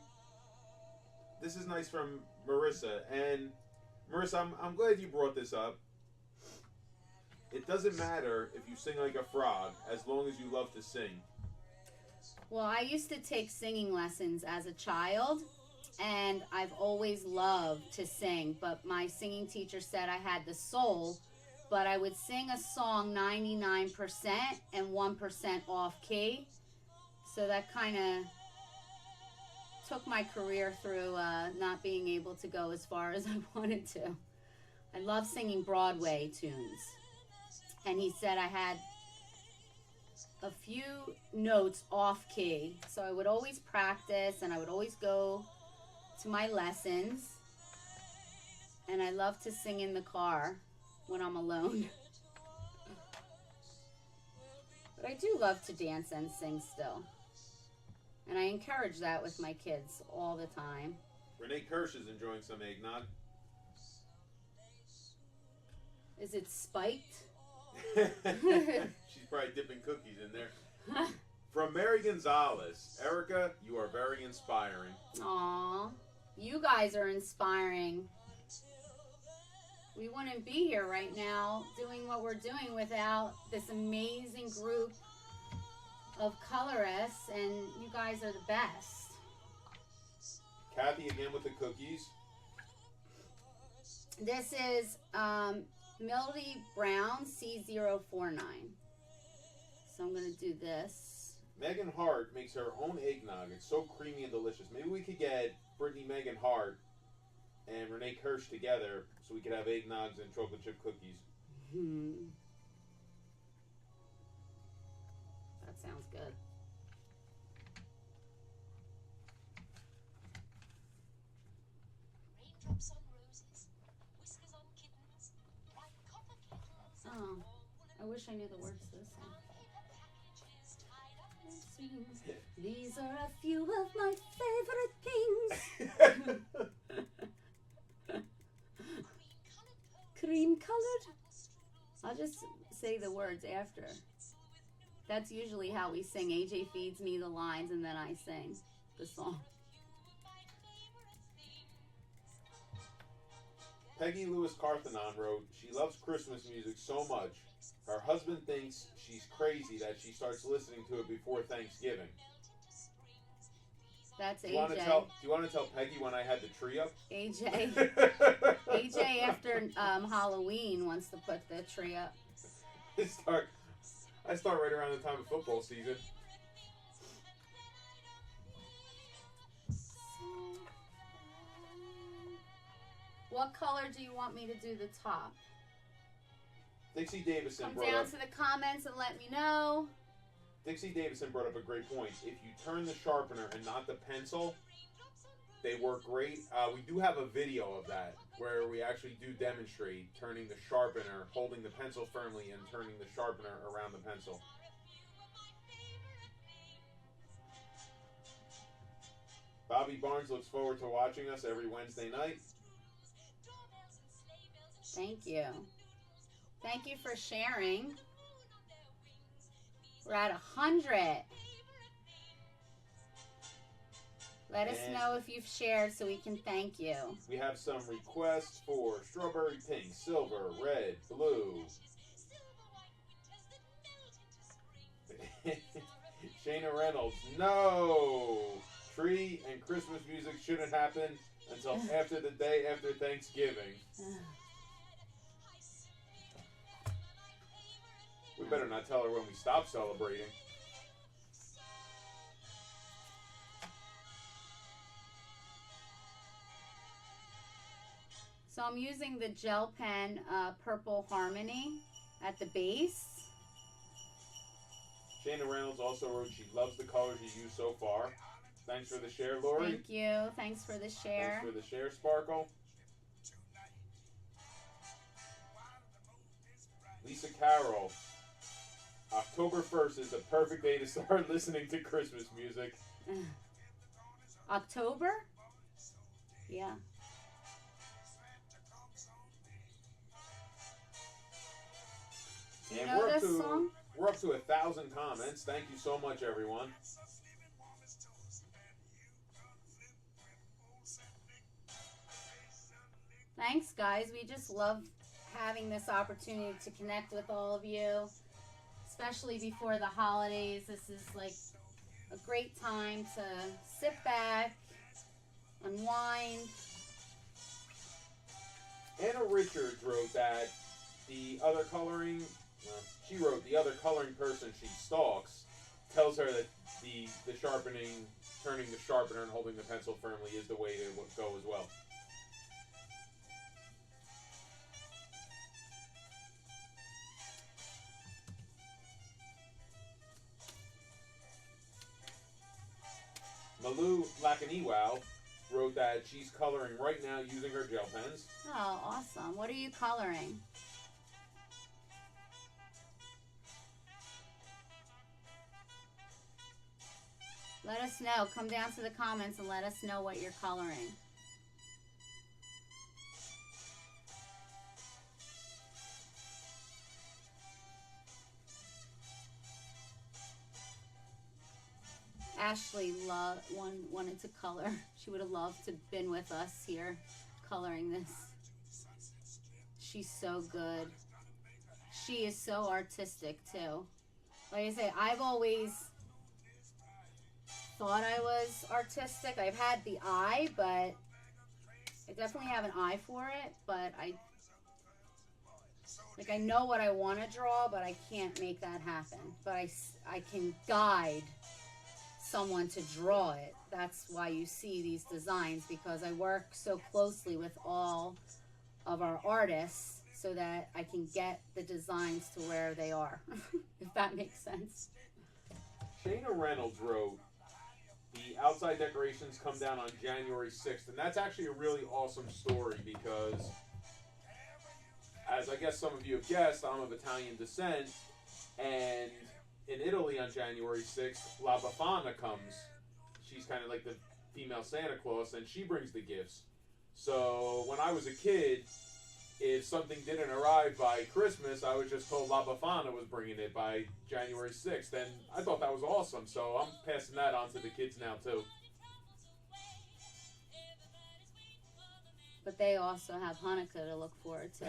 This is nice from Marissa. And Marissa, I'm glad you brought this up. It doesn't matter if you sing like a frog as long as you love to sing. Well, I used to take singing lessons as a child, and I've always loved to sing, but my singing teacher said I had the soul, but I would sing a song 99% and 1% off key. So that kind of took my career through not being able to go as far as I wanted to. I love singing Broadway tunes. And he said I had a few notes off key. So I would always practice and I would always go to my lessons. And I love to sing in the car when I'm alone. But I do love to dance and sing still. And I encourage that with my kids all the time. Renee Kirsch is enjoying some eggnog. Is it spiked? She's probably dipping cookies in there. From Mary Gonzalez, Erica, you are very inspiring. Aw, you guys are inspiring. We wouldn't be here right now doing what we're doing without this amazing group of colorists, and you guys are the best. Kathy again with the cookies. This is Melody Brown C049. So I'm going to do this. Megan Hart makes her own eggnog. It's so creamy and delicious. Maybe we could get Brittany Megan Hart and Renee Kirsch together so we could have eggnogs and chocolate chip cookies. That sounds good. Raindrops on roses, whiskers on kittens, bright copper kettles. Oh, I wish I knew the words to this song. These are a few of my favorite things. Cream colored. I'll just say the words after. That's usually how we sing. AJ feeds me the lines and then I sing the song. Peggy Lewis Carthenon wrote, she loves Christmas music so much, her husband thinks she's crazy that she starts listening to it before Thanksgiving. That's AJ. Do you want to tell Peggy when I had the tree up? AJ. AJ after Halloween wants to put the tree up. I start right around the time of football season. What color do you want me to do the top? Dixie Davison Come brought down up. to the comments and let me know. Dixie Davison brought up a great point. If you turn the sharpener and not the pencil, they work great. We do have a video of that where we actually do demonstrate turning the sharpener, holding the pencil firmly, and turning the sharpener around the pencil. Bobby Barnes looks forward to watching us every Wednesday night. Thank you. Thank you for sharing. We're at 100. Let us know if you've shared so we can thank you. We have some requests for strawberry pink, silver, red, blue. Shayna Reynolds, no! Tree and Christmas music shouldn't happen until after the day after Thanksgiving. We better not tell her when we stop celebrating. So I'm using the gel pen Purple Harmony at the base. Shayna Reynolds also wrote she loves the colors you used so far. Thanks for the share, Lori. Thank you. Thanks for the share. Thanks for the share, Sparkle. Lisa Carroll. October 1st is the perfect day to start listening to Christmas music. October? Yeah. Do you know this song? We're up to 1,000 comments. Thank you so much, everyone. Thanks, guys. We just love having this opportunity to connect with all of you, especially before the holidays. This is like a great time to sit back, unwind. Anna Richards wrote that the other coloring, she wrote the other coloring person she stalks tells her that the sharpening, turning the sharpener and holding the pencil firmly is the way to go as well. Malou Lakaniwow wrote that she's coloring right now using her gel pens. Oh, awesome. What are you coloring? Let us know. Come down to the comments and let us know what you're coloring. Ashley wanted to color. She would have loved to have been with us here coloring this. She's so good. She is so artistic too. Like I say, I've always thought I was artistic. I've had the eye, but I definitely have an eye for it. But I know what I want to draw, but I can't make that happen. But I can guide someone to draw it. That's why you see these designs, because I work so closely with all of our artists so that I can get the designs to where they are, if that makes sense. Shayna Reynolds wrote, the outside decorations come down on January 6th, and that's actually a really awesome story because, as I guess some of you have guessed, I'm of Italian descent, and in Italy on January 6th, La Befana comes. She's kind of like the female Santa Claus, and she brings the gifts. So when I was a kid, if something didn't arrive by Christmas, I was just told La Befana was bringing it by January 6th, and I thought that was awesome. So I'm passing that on to the kids now, too. But they also have Hanukkah to look forward to.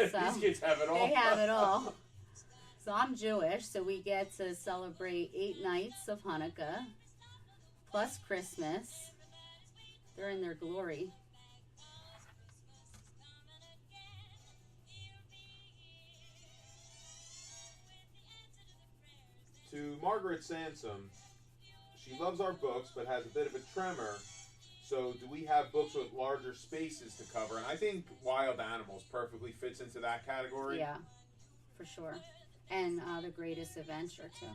So these kids have it all. They have it all. So I'm Jewish, so we get to celebrate 8 nights of Hanukkah, plus Christmas. They're in their glory. To Margaret Sansom, she loves our books but has a bit of a tremor. So do we have books with larger spaces to cover? And I think Wild Animals perfectly fits into that category. Yeah, for sure. And The Greatest Adventure, too.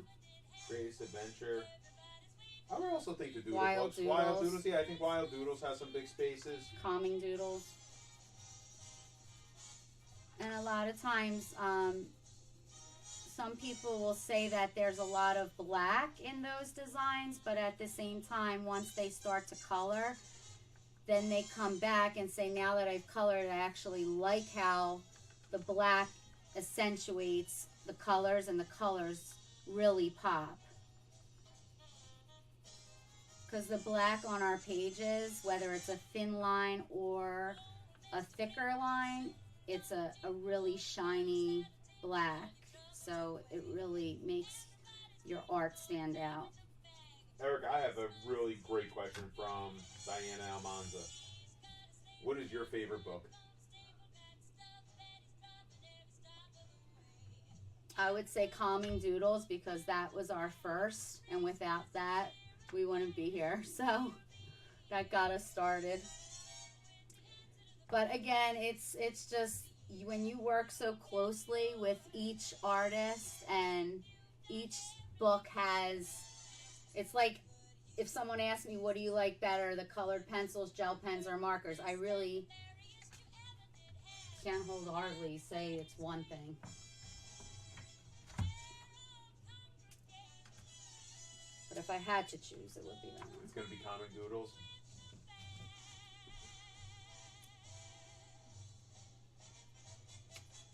Greatest Adventure. I would also think the Doodle Wild books. Doodles. Wild Doodles, yeah, I think Wild Doodles has some big spaces. Calming Doodles. And a lot of times, some people will say that there's a lot of black in those designs, but at the same time, once they start to color, then they come back and say, now that I've colored, I actually like how the black accentuates the colors, and the colors really pop. Because the black on our pages, whether it's a thin line or a thicker line, it's a really shiny black. So it really makes your art stand out. Eric, I have a really great question from Diana Almanza. What is your favorite book? I would say Calming Doodles because that was our first, and without that, we wouldn't be here. So that got us started. But again, it's just when you work so closely with each artist, and each book has, it's like if someone asked me, what do you like better, the colored pencils, gel pens, or markers? I really can't wholeheartedly say it's one thing. But if I had to choose, it would be that one. It's going to be Comic Doodles.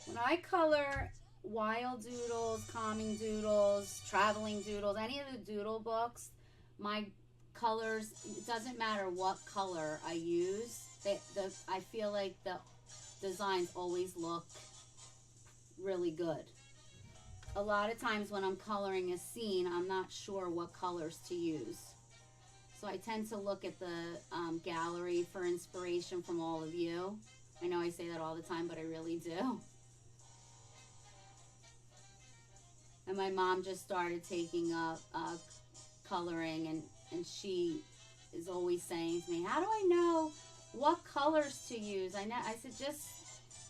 When I color wild doodles, calming doodles, traveling doodles, any of the doodle books, my colors, it doesn't matter what color I use, I feel like the designs always look really good. A lot of times when I'm coloring a scene, I'm not sure what colors to use. So I tend to look at the gallery for inspiration from all of you. I know I say that all the time, but I really do. And my mom just started taking up coloring, and she is always saying to me, how do I know what colors to use? I said, just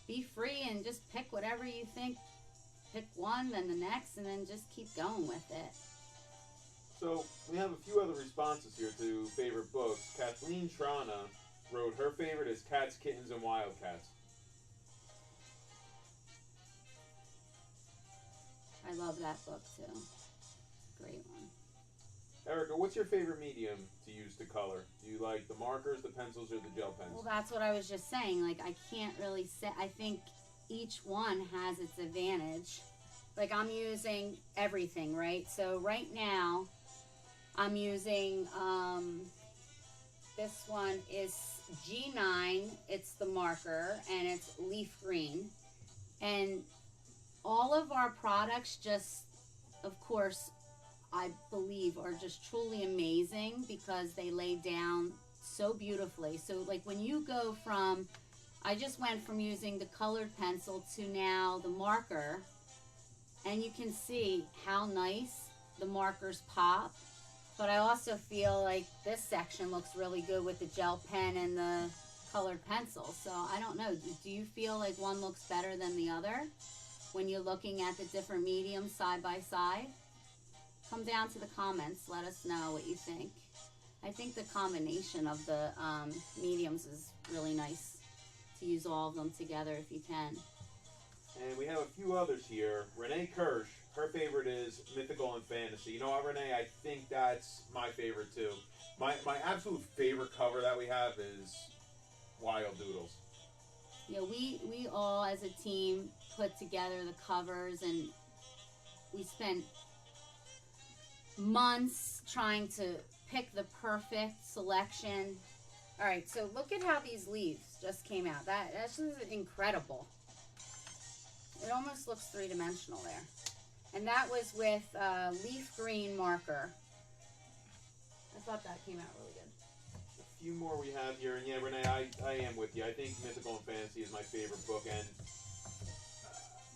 be free and just pick whatever you think. Pick one, then the next, and then just keep going with it. So we have a few other responses here to favorite books. Kathleen Trana wrote her favorite is Cats, Kittens, and Wildcats. I love that book too. Great one. Erica, what's your favorite medium to use to color? Do you like the markers, the pencils, or the gel pens? Well, that's what I was just saying. Like, I can't really say. I think each one has its advantage. Like, I'm using everything, right? So right now, I'm using, this one is G9. It's the marker, and it's leaf green. And all of our products just, of course, I believe are just truly amazing because they lay down so beautifully. So like when you go from, I just went from using the colored pencil to now the marker, and you can see how nice the markers pop. But I also feel like this section looks really good with the gel pen and the colored pencil. So I don't know, do you feel like one looks better than the other when you're looking at the different mediums side by side? Come down to the comments, let us know what you think. I think the combination of the mediums is really nice to use all of them together if you can. And we have a few others here. Renee Kirsch, her favorite is mythical and fantasy. You know what, Renee? I think that's my favorite too. My absolute favorite cover that we have is Wild Doodles. Yeah, we all as a team put together the covers, and we spent months trying to pick the perfect selection. All right, so look at how these leaves just came out. That's just incredible. It almost looks three-dimensional there. And that was with leaf green marker. I thought that came out really good. A few more we have here, and yeah, Renee, I am with you. I think mythical and fantasy is my favorite book, and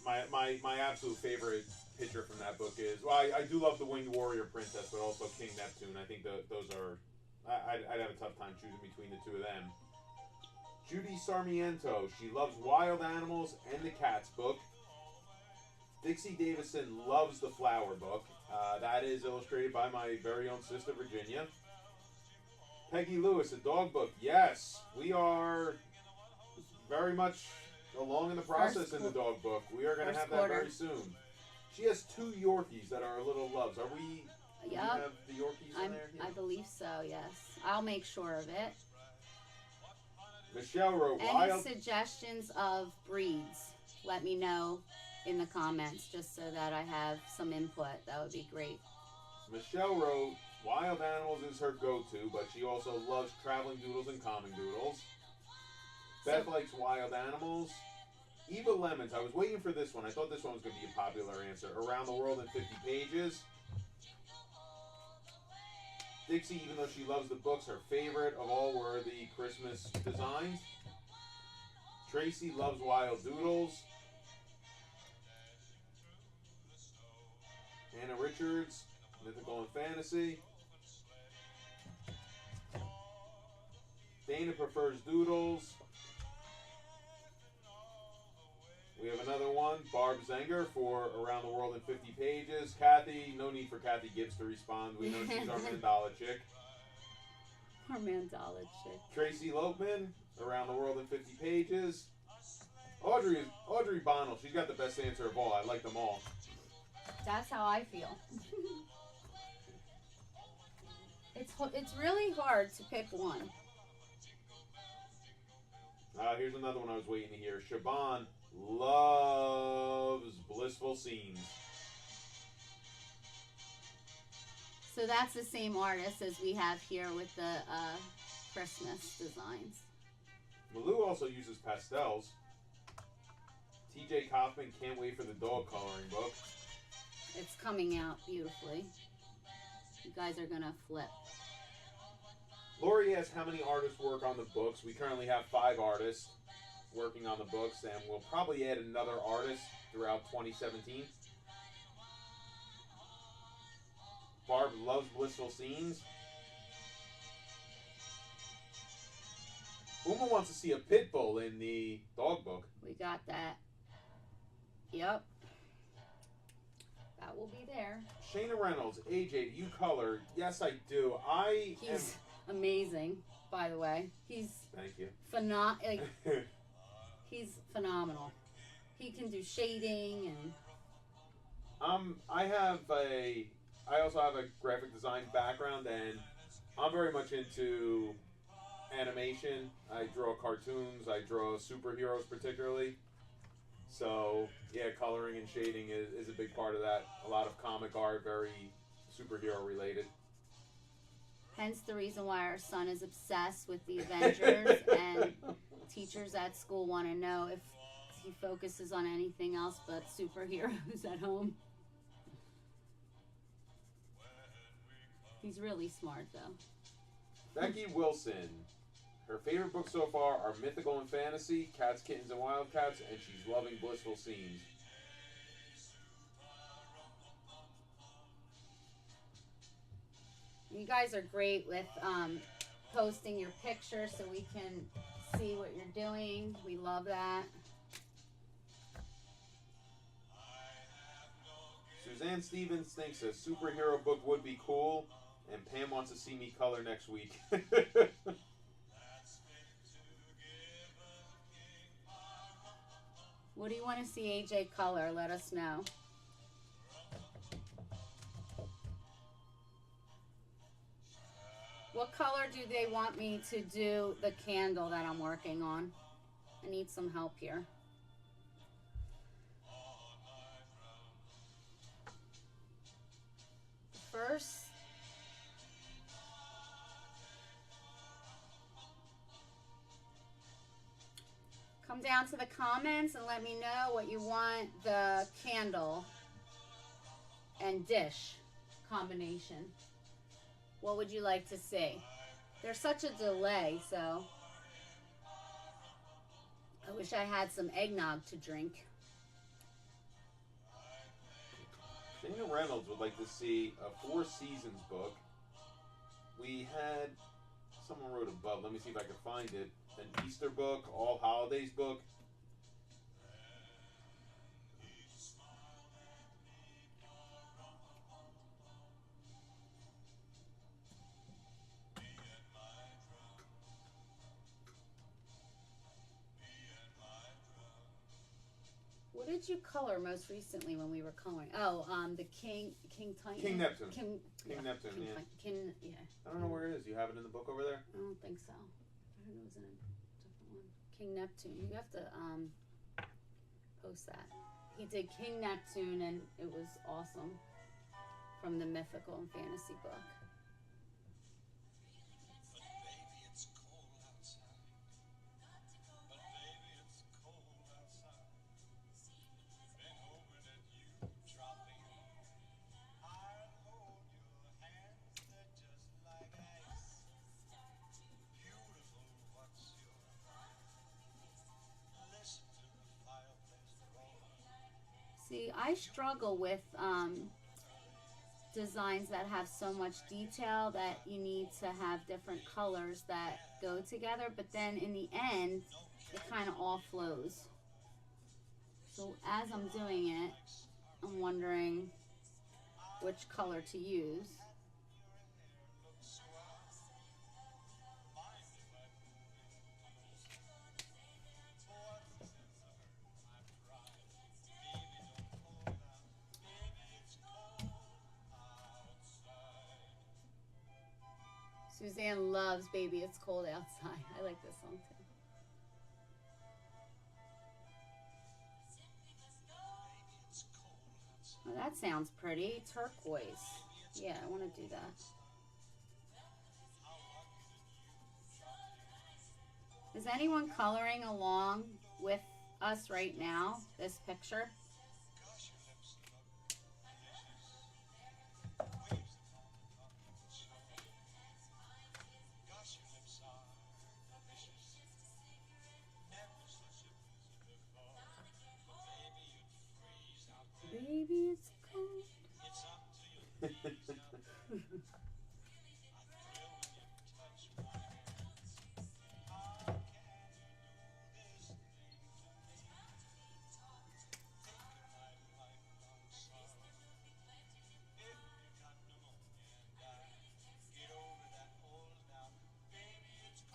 my absolute favorite picture from that book is, well, I do love the Winged Warrior Princess, but also King Neptune. I think those are, I'd have a tough time choosing between the two of them. Judy Sarmiento, she loves Wild Animals and the Cats book. Dixie Davison loves the Flower book. That is illustrated by my very own sister, Virginia. Peggy Lewis, a dog book. Yes, we are very much along in the process in the dog book. We are going to have that very soon. She has two Yorkies that are little loves. Are we? Yep. You have the Yorkies in there? Yeah. I believe so, yes. I'll make sure of it. Michelle wrote Any Wild. suggestions of breeds, let me know in the comments just so that I have some input. That would be great. Michelle wrote Wild Animals is her go-to, but she also loves Traveling Doodles and Common Doodles. Beth likes Wild Animals. Eva Lemons, I was waiting for this one. I thought this one was going to be a popular answer. Around the World in 50 Pages. Dixie, even though she loves the books, her favorite of all were the Christmas designs. Tracy loves Wild Doodles. Hannah Richards, Mythical and Fantasy. Dana prefers Doodles. We have another one, Barb Zenger for Around the World in 50 Pages. Kathy, no need for Kathy Gibbs to respond. We know she's our mandala chick. Our mandala chick. Tracy Lopeman, Around the World in 50 Pages. Audrey Bonnell, she's got the best answer of all. I like them all. That's how I feel. It's really hard to pick one. Here's another one I was waiting to hear. Shaban loves Blissful Scenes. So that's the same artist as we have here with the Christmas designs. Malou also uses pastels. TJ Kaufman can't wait for the dog coloring book. It's coming out beautifully. You guys are gonna flip. Lori asks how many artists work on the books. We currently have 5 artists working on the books, and we'll probably add another artist throughout 2017. Barb loves Blissful Scenes. Uma wants to see a pit bull in the dog book. We got that. Yep. That will be there. Shayna Reynolds, AJ, do you color? Yes, I do. He's amazing, by the way. He's Thank you. He's phenomenal. He can do shading and. I also have a graphic design background, and I'm very much into animation. I draw cartoons. I draw superheroes particularly. So, yeah, coloring and shading is a big part of that. A lot of comic art, very superhero related. Hence the reason why our son is obsessed with the Avengers, and teachers at school want to know if he focuses on anything else but superheroes at home. He's really smart, though. Becky Wilson. Her favorite books so far are Mythical and Fantasy, Cats, Kittens, and Wildcats, and she's loving Blissful Scenes. You guys are great with posting your pictures so we can see what you're doing. We love that. Suzanne Stevens thinks a superhero book would be cool, and Pam wants to see me color next week. What do you want to see AJ color? Let us know. What color do they want me to do the candle that I'm working on? I need some help here. First, come down to the comments and let me know what you want the candle and dish combination. What would you like to see? There's such a delay, so I wish I had some eggnog to drink. Shayna Reynolds would like to see a 4 Seasons book. We had, someone wrote above, let me see if I can find it, an Easter book, All Holidays book. What did you color most recently when we were coloring? Oh, the King Titan. King Neptune. King Neptune, yeah. Yeah. I don't know where it is. You have it in the book over there? I don't think so. I don't know. It was in a different one. King Neptune. You have to post that. He did King Neptune, and it was awesome. From the Mythical and Fantasy book. See, I struggle with designs that have so much detail that you need to have different colors that go together, but then in the end, it kind of all flows. So as I'm doing it, I'm wondering which color to use. Suzanne loves Baby It's Cold Outside. I like this song too. Oh, that sounds pretty. Turquoise. Yeah, I want to do that. Is anyone coloring along with us right now, this picture? Baby, it's cold.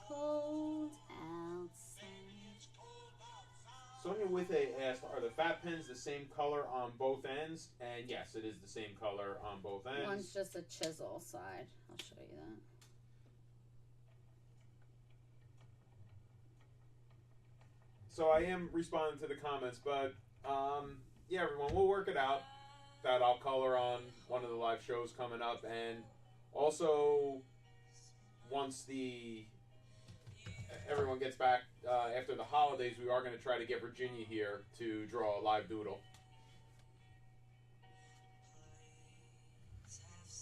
Cold outside. Sonia with a asked, are the fat pens the same color on both ends? And yes, it is the same color on both ends. One's just a chisel side. I'll show you that. So I am responding to the comments, but yeah, everyone, we'll work it out. That I'll color on one of the live shows coming up, and also once everyone gets back after the holidays, we are going to try to get Virginia here to draw a live doodle.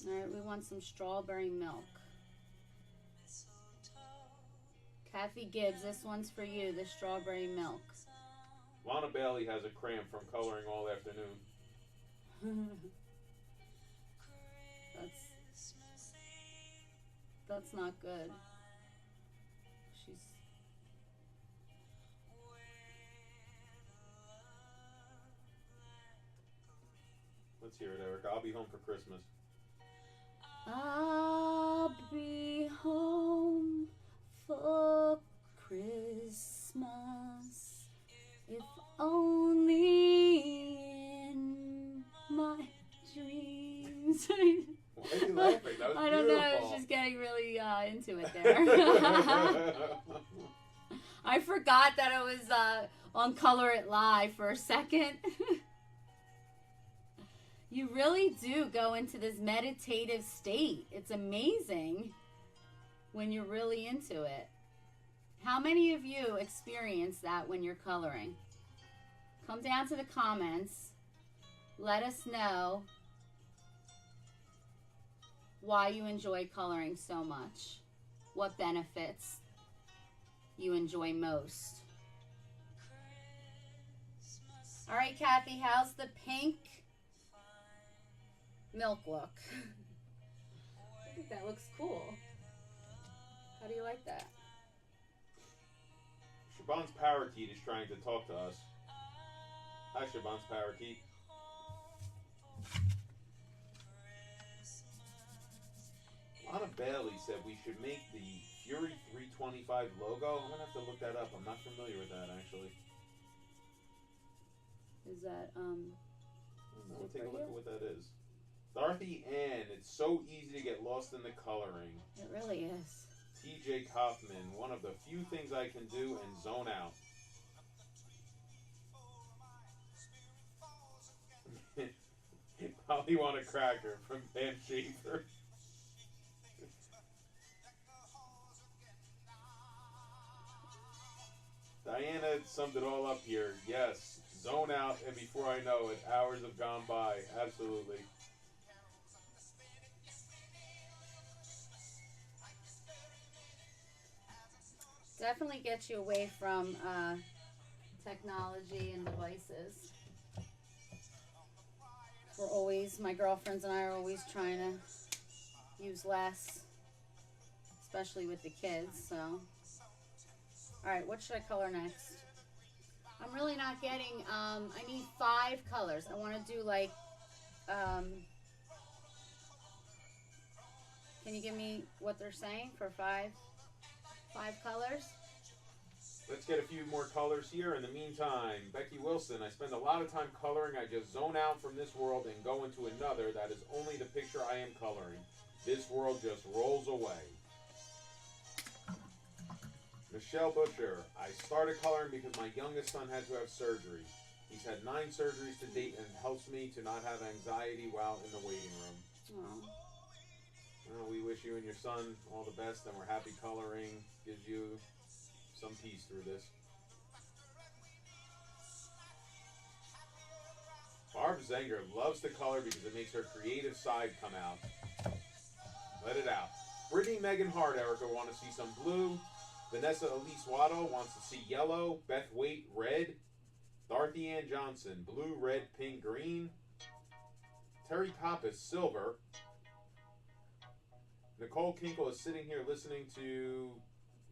All right, we want some strawberry milk. Kathy Gibbs, this one's for you, the strawberry milk. Lana Bailey has a cramp from coloring all afternoon. That's not good. Let's hear it, Erica. I'll be home for Christmas. I'll be home for Christmas, if only in my dreams. Why are you laughing? That was I don't beautiful. know. I was just getting really into it there. I forgot that I was on ColorIt Live for a second. You really do go into this meditative state. It's amazing when you're really into it. How many of you experience that when you're coloring? Come down to the comments. Let us know why you enjoy coloring so much. What benefits you enjoy most. All right, Kathy, how's the pink milk look? I think that looks cool. How do you like that? Shaban's parakeet is trying to talk to us. Hi, Shaban's parakeet. Lana Bailey said we should make the Fury 325 logo. I'm going to have to look that up. I'm not familiar with that, actually. Is that, We'll take a look at what that is. Dorothy Ann, it's so easy to get lost in the coloring. It really is. TJ Kaufman, one of the few things I can do and zone out. Probably want a cracker from Pam Schaefer. Diana summed it all up here. Yes, zone out, and before I know it, hours have gone by. Absolutely. Definitely gets you away from technology and devices. always, my girlfriends and I are always trying to use less, especially with the kids, so. Alright, what should I color next? I'm really not getting, I need 5 colors. I want to do like, can you give me what they're saying for 5 colors? Let's get a few more colors here. In the meantime, Becky Wilson, I spend a lot of time coloring. I just zone out from this world and go into another. That is only the picture I am coloring. This world just rolls away. Michelle Busher, I started coloring because my youngest son had to have surgery. He's had 9 surgeries to date and helps me to not have anxiety while in the waiting room. Aww. Well, we wish you and your son all the best, and we're happy coloring gives you some peace through this. Barb Zenger loves to color because it makes her creative side come out. Let it out. Brittany Megan Hart, Erica, want to see some blue. Vanessa Elise Watto wants to see yellow. Beth Waite, red. Dorothy Ann Johnson, blue, red, pink, green. Terry Pappas, silver. Nicole Kinkle is sitting here listening to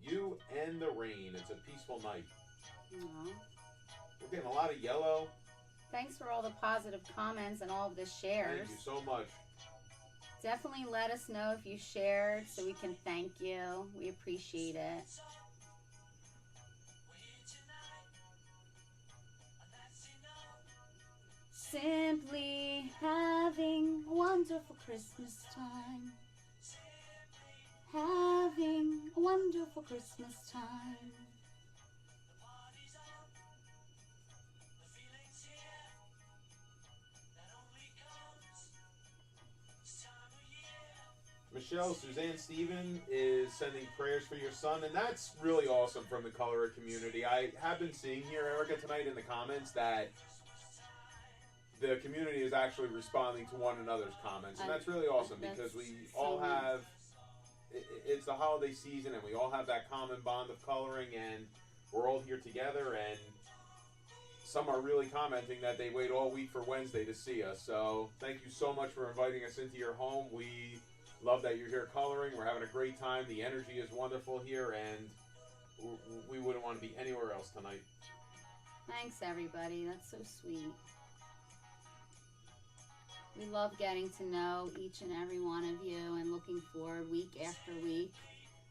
You and the Rain. It's a peaceful night. Aww. We're getting a lot of yellow. Thanks for all the positive comments and all of the shares. Thank you so much. Definitely let us know if you shared so we can thank you. We appreciate it. Simply having a wonderful Christmas time. Having a wonderful Christmas time. Michelle Suzanne Steven is sending prayers for your son, and that's really awesome from the ColorIt community. I have been seeing here, Erica, tonight in the comments that the community is actually responding to one another's comments, and that's really awesome because we all have, it's the holiday season, and we all have that common bond of coloring, and we're all here together, and some are really commenting that they wait all week for Wednesday to see us. So thank you so much for inviting us into your home. We love that you're here coloring. We're having a great time. The energy is wonderful here, and we wouldn't want to be anywhere else tonight. Thanks, everybody. That's so sweet. We love getting to know each and every one of you and looking forward week after week.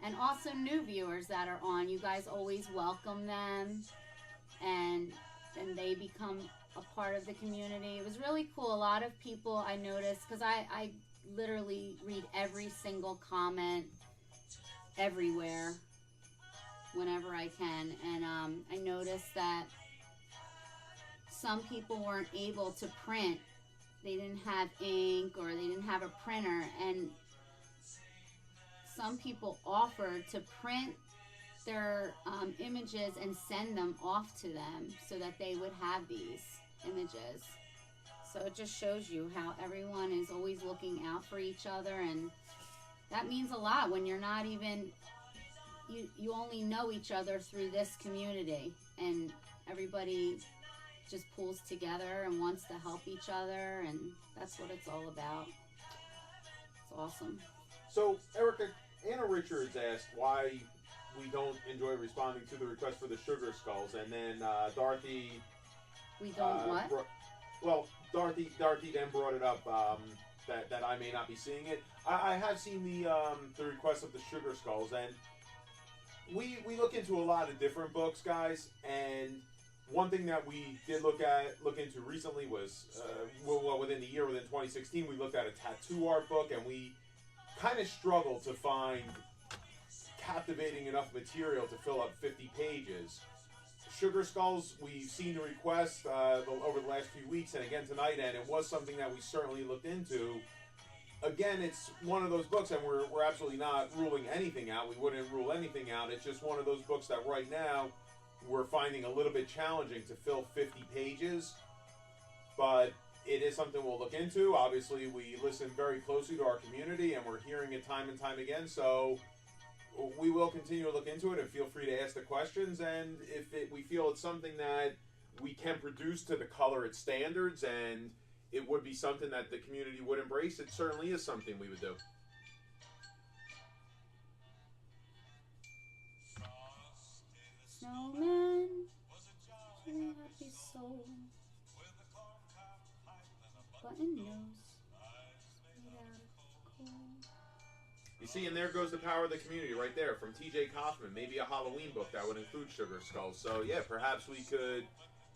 And also new viewers that are on. You guys always welcome them, and they become a part of the community. It was really cool. A lot of people I noticed, because I literally read every single comment everywhere whenever I can, and I noticed that some people weren't able to print. They didn't have ink or they didn't have a printer, and some people offered to print their images and send them off to them so that they would have these images. So it just shows you how everyone is always looking out for each other, and that means a lot when you're not even, you only know each other through this community, and everybody just pulls together and wants to help each other, and that's what it's all about. It's awesome. So, Erica, Anna Richards asked why we don't enjoy responding to the request for the sugar skulls, and then Dorothy... We don't what? Dorothy then brought it up that I may not be seeing it. I have seen the request of the sugar skulls, and we look into a lot of different books, guys, and one thing that we did look into recently was, within the year, within 2016, we looked at a tattoo art book, and we kind of struggled to find captivating enough material to fill up 50 pages. Sugar Skulls, we've seen the request over the last few weeks, and again tonight, and it was something that we certainly looked into. Again, it's one of those books, and we're absolutely not ruling anything out. We wouldn't rule anything out. It's just one of those books that right now we're finding a little bit challenging to fill 50 pages, but it is something we'll look into. Obviously, we listen very closely to our community, and we're hearing it time and time again, so we will continue to look into it, and feel free to ask the questions, and if we feel it's something that we can produce to the ColorIt standards, and it would be something that the community would embrace, it certainly is something we would do. Snowman, really happy soul, button nose, made out of coal. You see, and there goes the power of the community right there from T.J. Kaufman. Maybe a Halloween book that would include sugar skulls. So yeah, perhaps we could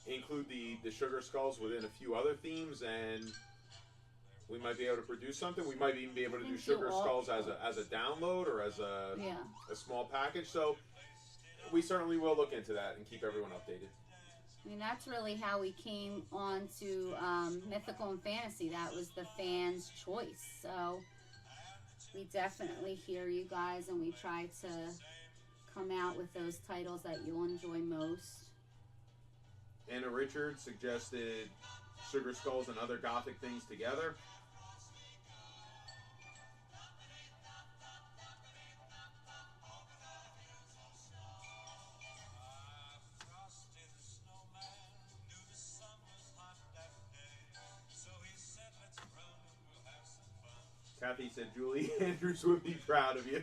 include the sugar skulls within a few other themes, and we might be able to produce something. We might even be able to do sugar skulls as a download or as a small package. So we certainly will look into that and keep everyone updated. I mean, that's really how we came on to Mythical and Fantasy. That was the fans' choice. So we definitely hear you guys, and we try to come out with those titles that you'll enjoy most. Anna Richards suggested sugar skulls and other gothic things together. Kathy said Julie Andrews would be proud of you.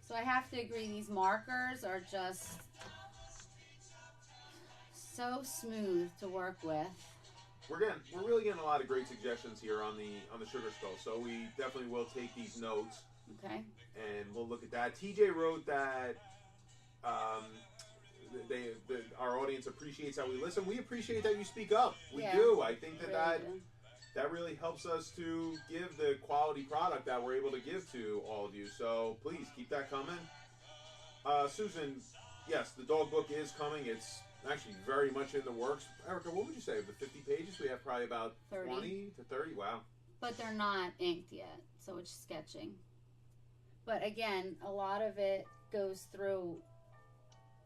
So I have to agree, these markers are just so smooth to work with. We're really getting a lot of great suggestions here on the sugar skull. So we definitely will take these notes. Okay. And we'll look at that. TJ wrote that our audience appreciates how we listen. We appreciate that you speak up. We do. I think that really helps us to give the quality product that we're able to give to all of you. So please keep that coming. Susan, yes, the dog book is coming. It's actually very much in the works. Erica, what would you say? Of the 50 pages, we have probably about 20 to 30. Wow. But they're not inked yet, so it's sketching. But again, a lot of it goes through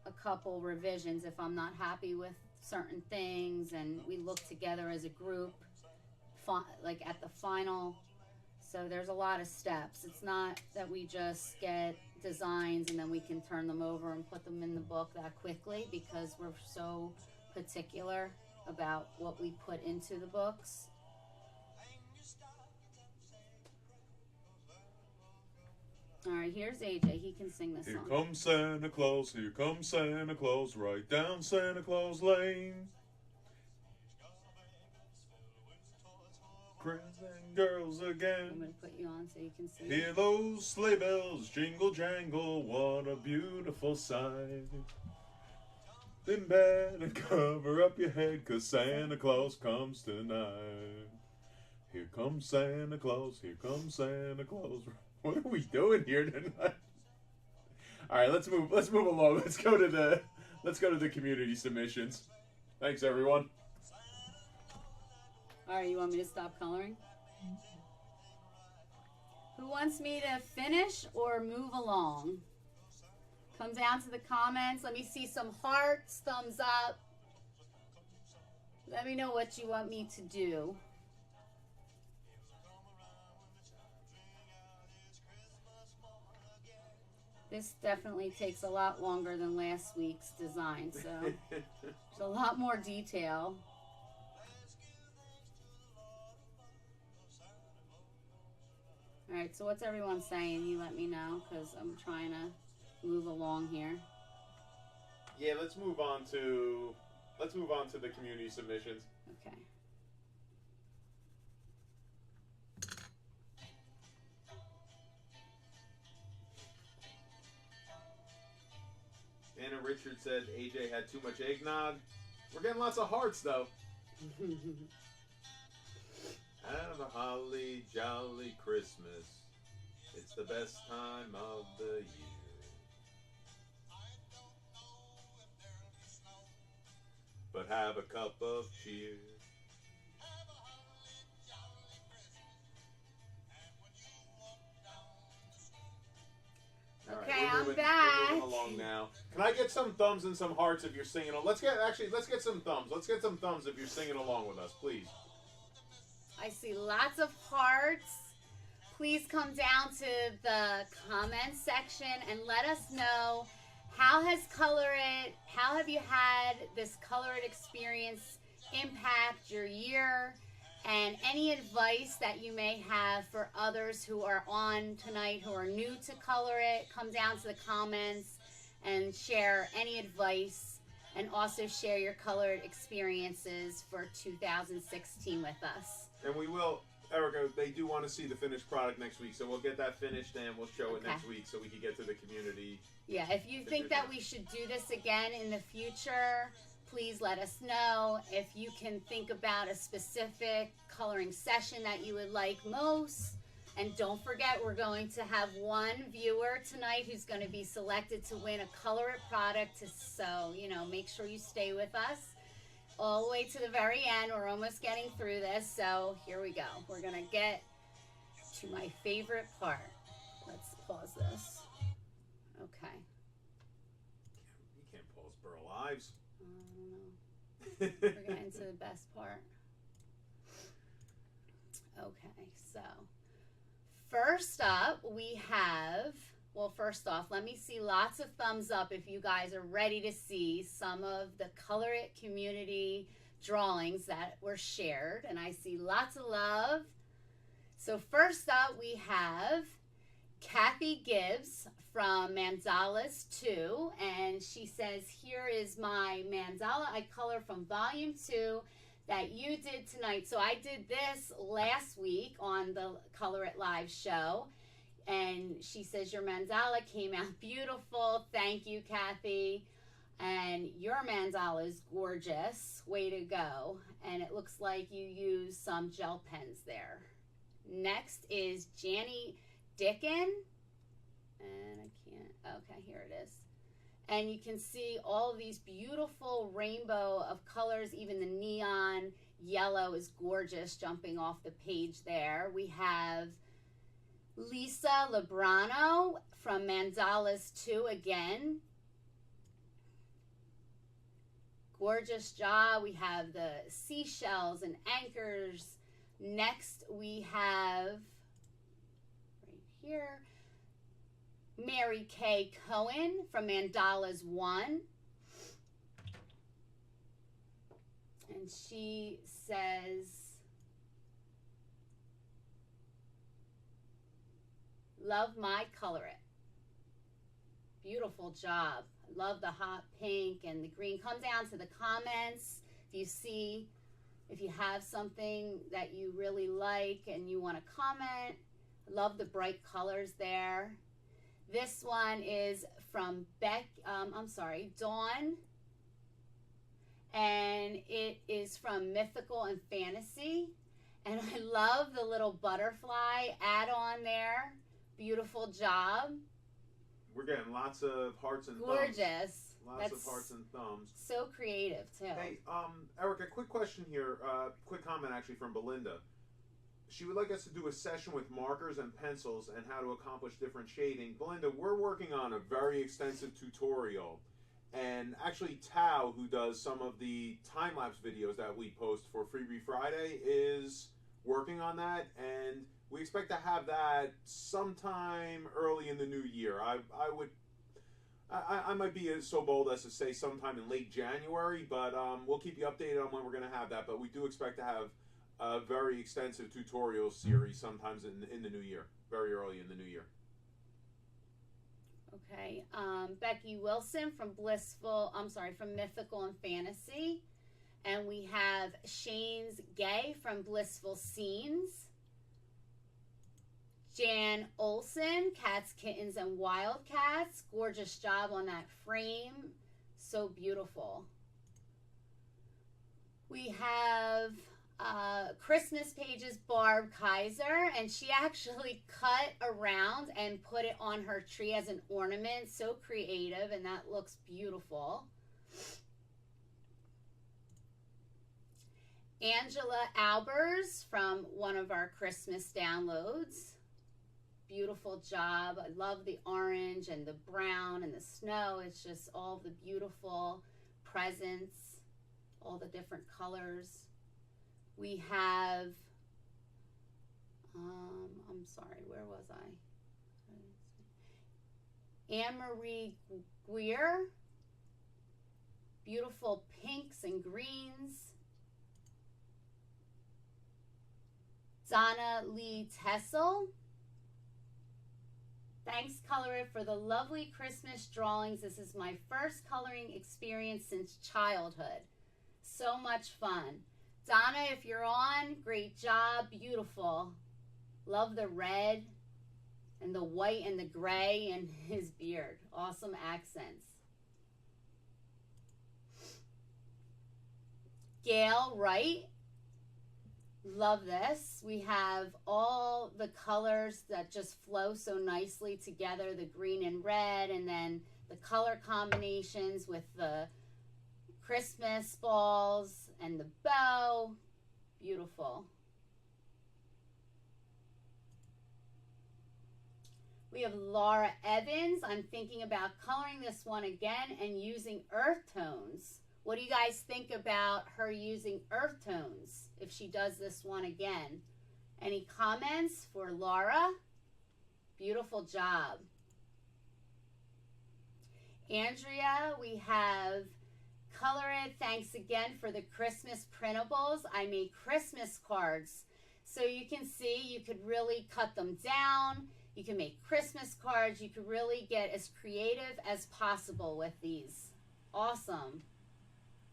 a couple revisions if I'm not happy with certain things, and we look together as a group, like at the final. So there's a lot of steps. It's not that we just get designs and then we can turn them over and put them in the book that quickly, because we're so particular about what we put into the books. All right, here's AJ. He can sing this song. Here comes Santa Claus, here comes Santa Claus, right down Santa Claus Lane. Boys and girls again. I'm going to put you on so you can see. Hear those sleigh bells jingle jangle, what a beautiful sight. In bed and cover up your head, 'cause Santa Claus comes tonight. Here comes Santa Claus, here comes Santa Claus. What are we doing here tonight? All right, let's move along. Let's go to the community submissions. Thanks, everyone. All right, you want me to stop coloring? Who wants me to finish or move along? Come down to the comments. Let me see some hearts, thumbs up. Let me know what you want me to do. This definitely takes a lot longer than last week's design, so there's a lot more detail. All right, so what's everyone saying? You let me know, because I'm trying to move along here. Yeah, let's move on to the community submissions. Okay. Anna Richard said AJ had too much eggnog. We're getting lots of hearts, though. Have a holly jolly Christmas. It's the best time of the year. But have a cup of cheer. Okay, right, I'm back. We're moving along now. Can I get some thumbs and some hearts if you're singing? Let's get some thumbs. Let's get some thumbs if you're singing along with us, please. I see lots of hearts. please come down to the comments section and let us know, how have you had this ColorIt experience impact your year, and any advice that you may have for others who are on tonight who are new to ColorIt. Come down to the comments and share any advice, and also share your ColorIt experiences for 2016 with us. And we will, Erica, they do want to see the finished product next week, so we'll get that finished and we'll show it next week so we can get to the community. Yeah, if you think that we should do this again in the future, please let us know. If you can think about a specific coloring session that you would like most. And don't forget, we're going to have one viewer tonight who's going to be selected to win a ColorIt product. So, you know, make sure you stay with us all the way to the very end. We're almost getting through this. So here we go. We're going to get to my favorite part. Let's pause this. Okay. You can't pause Burl Lives. I don't know. We're getting to the best part. Okay, so first up we have, well, first off, let me see lots of thumbs up if you guys are ready to see some of the ColorIt community drawings that were shared, and I see lots of love. So first up we have Kathy Gibbs from Mandalas 2, and she says, here is my mandala I color from volume 2 that you did tonight. So I did this last week on the ColorIt Live show, and she says your mandala came out beautiful. Thank you, Kathy. And your mandala is gorgeous. Way to go. And it looks like you used some gel pens there. Next is Janny Dickin. And I can't, okay, here it is. And you can see all of these beautiful rainbow of colors. Even the neon yellow is gorgeous jumping off the page there. We have Lisa Lebrano from Mandalas 2 again. Gorgeous job. We have the seashells and anchors. Next we have, right here, Mary Kay Cohen from Mandalas 1. And she says, love my ColorIt. Beautiful job. I love the hot pink and the green. Come down to the comments if you see, if you have something that you really like and you want to comment. I love the bright colors there. This one is from Dawn, and it is from Mythical and Fantasy, and I love the little butterfly add-on there. Beautiful job. We're getting lots of hearts and Gorgeous. thumbs. Lots That's of hearts and thumbs. So creative too. Hey, Erica, quick question here. Quick comment actually from Belinda. She would like us to do a session with markers and pencils and how to accomplish different shading. Belinda, we're working on a very extensive tutorial. And actually Tao, who does some of the time-lapse videos that we post for Freebie Friday, is working on that. And we expect to have that sometime early in the new year. I might be so bold as to say sometime in late January, but we'll keep you updated on when we're going to have that. But we do expect to have a very extensive tutorial series sometimes in the new year, very early in the new year. Okay, Becky Wilson from from Mythical and Fantasy. And we have Shane's Gay from Blissful Scenes. Jan Olson, Cats, Kittens, and Wildcats. Gorgeous job on that frame. So beautiful. We have Christmas Pages Barb Kaiser, and she actually cut around and put it on her tree as an ornament. So creative, and that looks beautiful. Angela Albers from one of our Christmas downloads. Beautiful job. I love the orange and the brown and the snow. It's just all the beautiful presents, all the different colors. We have I'm sorry, where was I? Anne-Marie Guier. Beautiful pinks and greens. Donna Lee Tessel. Thanks, ColorIt, for the lovely Christmas drawings. This is my first coloring experience since childhood. So much fun. Donna, if you're on, great job. Beautiful. Love the red and the white and the gray and his beard. Awesome accents. Gail Wright. Love this. We have all the colors that just flow so nicely together, the green and red, and then the color combinations with the Christmas balls and the bow. Beautiful. We have Laura Evans. I'm thinking about coloring this one again and using earth tones. What do you guys think about her using earth tones if she does this one again? Any comments for Laura? Beautiful job. Andrea, we have ColorIt. Thanks again for the Christmas printables. I made Christmas cards. So you can see you could really cut them down. You can make Christmas cards. You could really get as creative as possible with these. Awesome.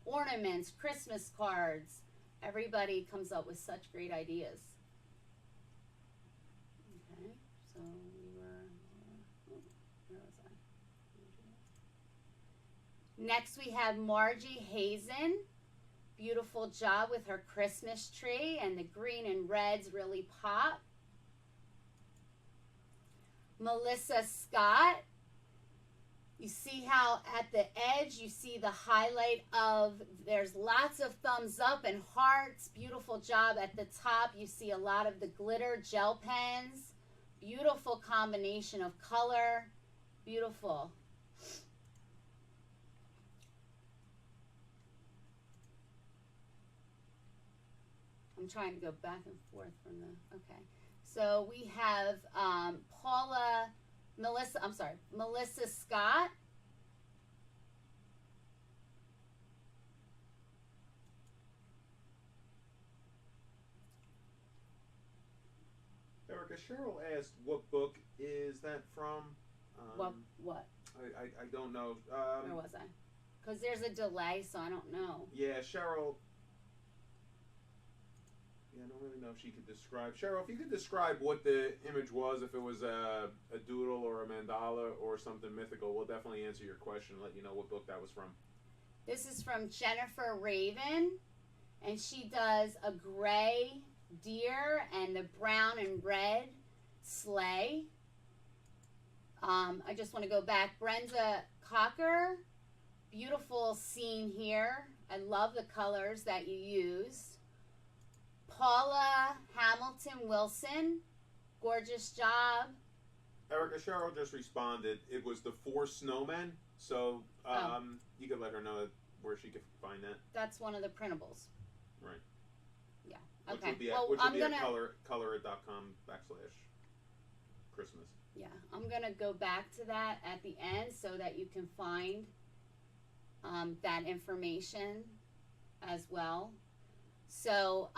Ornaments, Christmas cards. Everybody comes up with such great ideas. Okay, so we were, where was I? Next we have Margie Hazen. Beautiful job with her Christmas tree, and the green and reds really pop. Melissa Scott. You see how at the edge you see the highlight of, there's lots of thumbs up and hearts. Beautiful job. At the top you see a lot of the glitter gel pens. Beautiful combination of color. Beautiful. I'm trying to go back and forth from the, okay. So we have Melissa Scott. Erica, Cheryl asked, what book is that from? What? I don't know. Where was I? Because there's a delay, so I don't know. Yeah, Cheryl. Yeah, I don't really know if she could describe. Cheryl, if you could describe what the image was, if it was a doodle or a mandala or something mythical, we'll definitely answer your question and let you know what book that was from. This is from Jennifer Raven, and she does a gray deer and the brown and red sleigh. I just want to go back. Brenda Cocker, beautiful scene here. I love the colors that you used. Paula Hamilton Wilson, gorgeous job. Erica, Cheryl just responded. It was the 4 snowmen, so you could let her know where she could find that. That's one of the printables. Right. Yeah. Which Okay. would be Well, at colorit.com/Christmas. Yeah, I'm gonna go back to that at the end so that you can find that information as well. So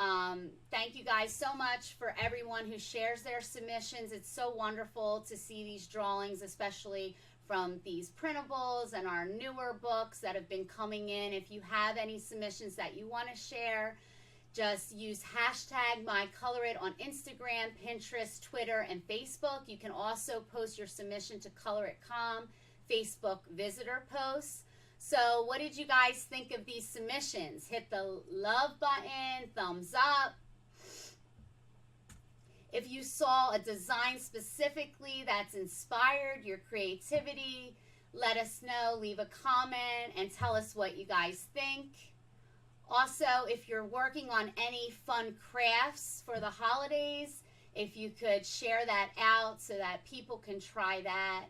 thank you guys so much for everyone who shares their submissions. It's so wonderful to see these drawings, especially from these printables and our newer books that have been coming in. If you have any submissions that you want to share, just use hashtag MyColorIt on Instagram, Pinterest, Twitter, and Facebook. You can also post your submission to ColorIt.com Facebook visitor posts. So what did you guys think of these submissions? Hit the love button, thumbs up. If you saw a design specifically that's inspired your creativity, let us know, leave a comment, and tell us what you guys think. Also, if you're working on any fun crafts for the holidays, if you could share that out so that people can try that.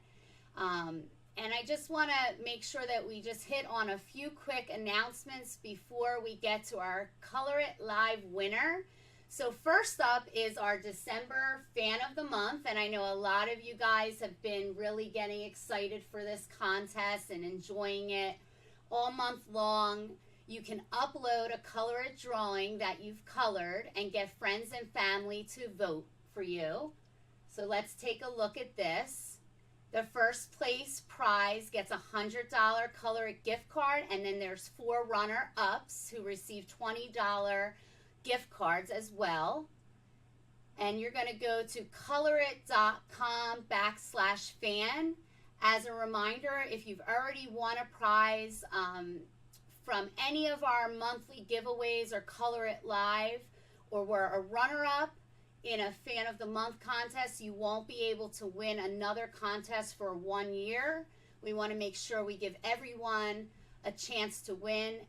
And I just want to make sure that we just hit on a few quick announcements before we get to our ColorIt Live winner. So first up is our December Fan of the Month, and I know a lot of you guys have been really getting excited for this contest and enjoying it all month long. You can upload a ColorIt drawing that you've colored and get friends and family to vote for you. So let's take a look at this. The first place prize gets a $100 ColorIt gift card, and then there's 4 runner-ups who receive $20 gift cards as well. And you're going to go to colorit.com/fan. As a reminder, if you've already won a prize from any of our monthly giveaways or ColorIt Live, or were a runner-up in a Fan of the Month contest, you won't be able to win another contest for 1 year. We want to make sure we give everyone a chance to win.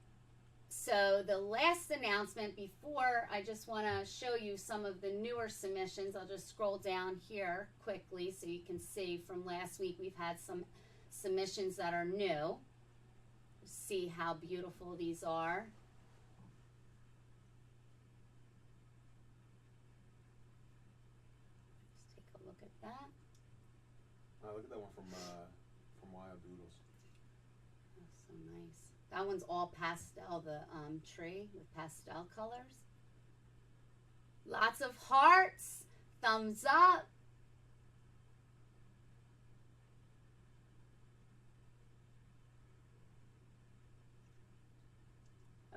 So the last announcement before, I just want to show you some of the newer submissions. I'll just scroll down here quickly so you can see from last week we've had some submissions that are new. See how beautiful these are. Let's take a look at that. Look at that one from Wild Doodles. That's so nice. That one's all pastel, the tree with pastel colors. Lots of hearts, thumbs up.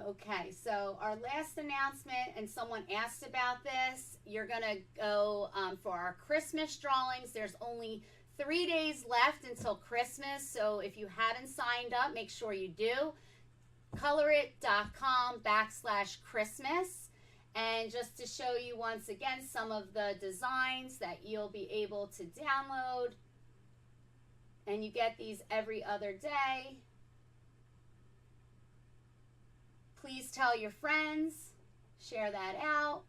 Okay, so our last announcement, and someone asked about this, you're going to go for our Christmas drawings. There's only 3 days left until Christmas, so if you haven't signed up, make sure you do. colorit.com/Christmas. And just to show you once again some of the designs that you'll be able to download. And you get these every other day. Please tell your friends, share that out.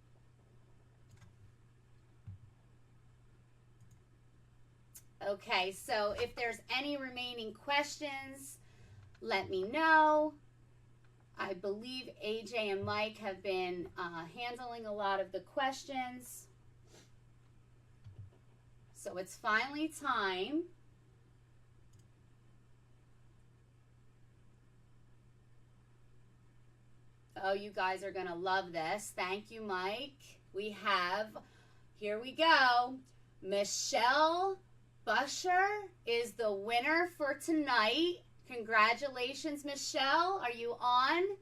Okay, so if there's any remaining questions, let me know. I believe AJ and Mike have been handling a lot of the questions. So it's finally time. Oh, you guys are going to love this. Thank you, Mike. We have, here we go, Michelle Busher is the winner for tonight. Congratulations, Michelle. Are you on?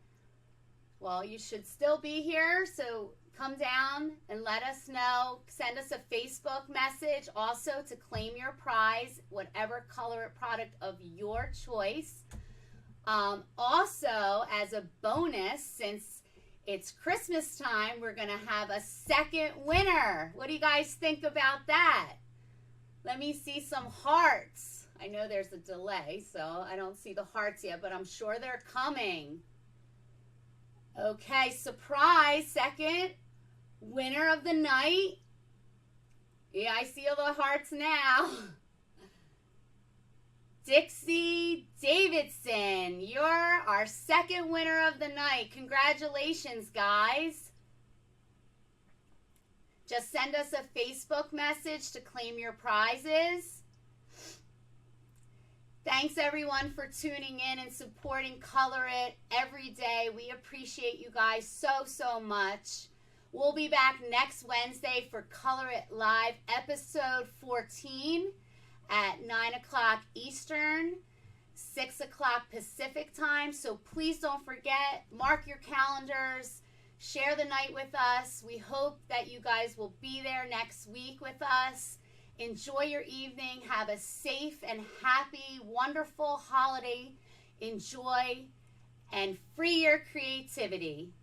Well, you should still be here, so come down and let us know. Send us a Facebook message also to claim your prize, whatever ColorIt product of your choice. Also, as a bonus, since it's Christmas time, we're going to have a second winner. What do you guys think about that? Let me see some hearts. I know there's a delay, so I don't see the hearts yet, but I'm sure they're coming. Okay, surprise, second winner of the night. Yeah, I see all the hearts now. Dixie Davidson, you're our second winner of the night. Congratulations, guys. Just send us a Facebook message to claim your prizes. Thanks, everyone, for tuning in and supporting ColorIt every day. We appreciate you guys so much. We'll be back next Wednesday for ColorIt Live episode 14 at 9 o'clock Eastern, 6 o'clock Pacific time. So please don't forget, mark your calendars, share the night with us. We hope that you guys will be there next week with us. Enjoy your evening. Have a safe and happy, wonderful holiday. Enjoy and free your creativity.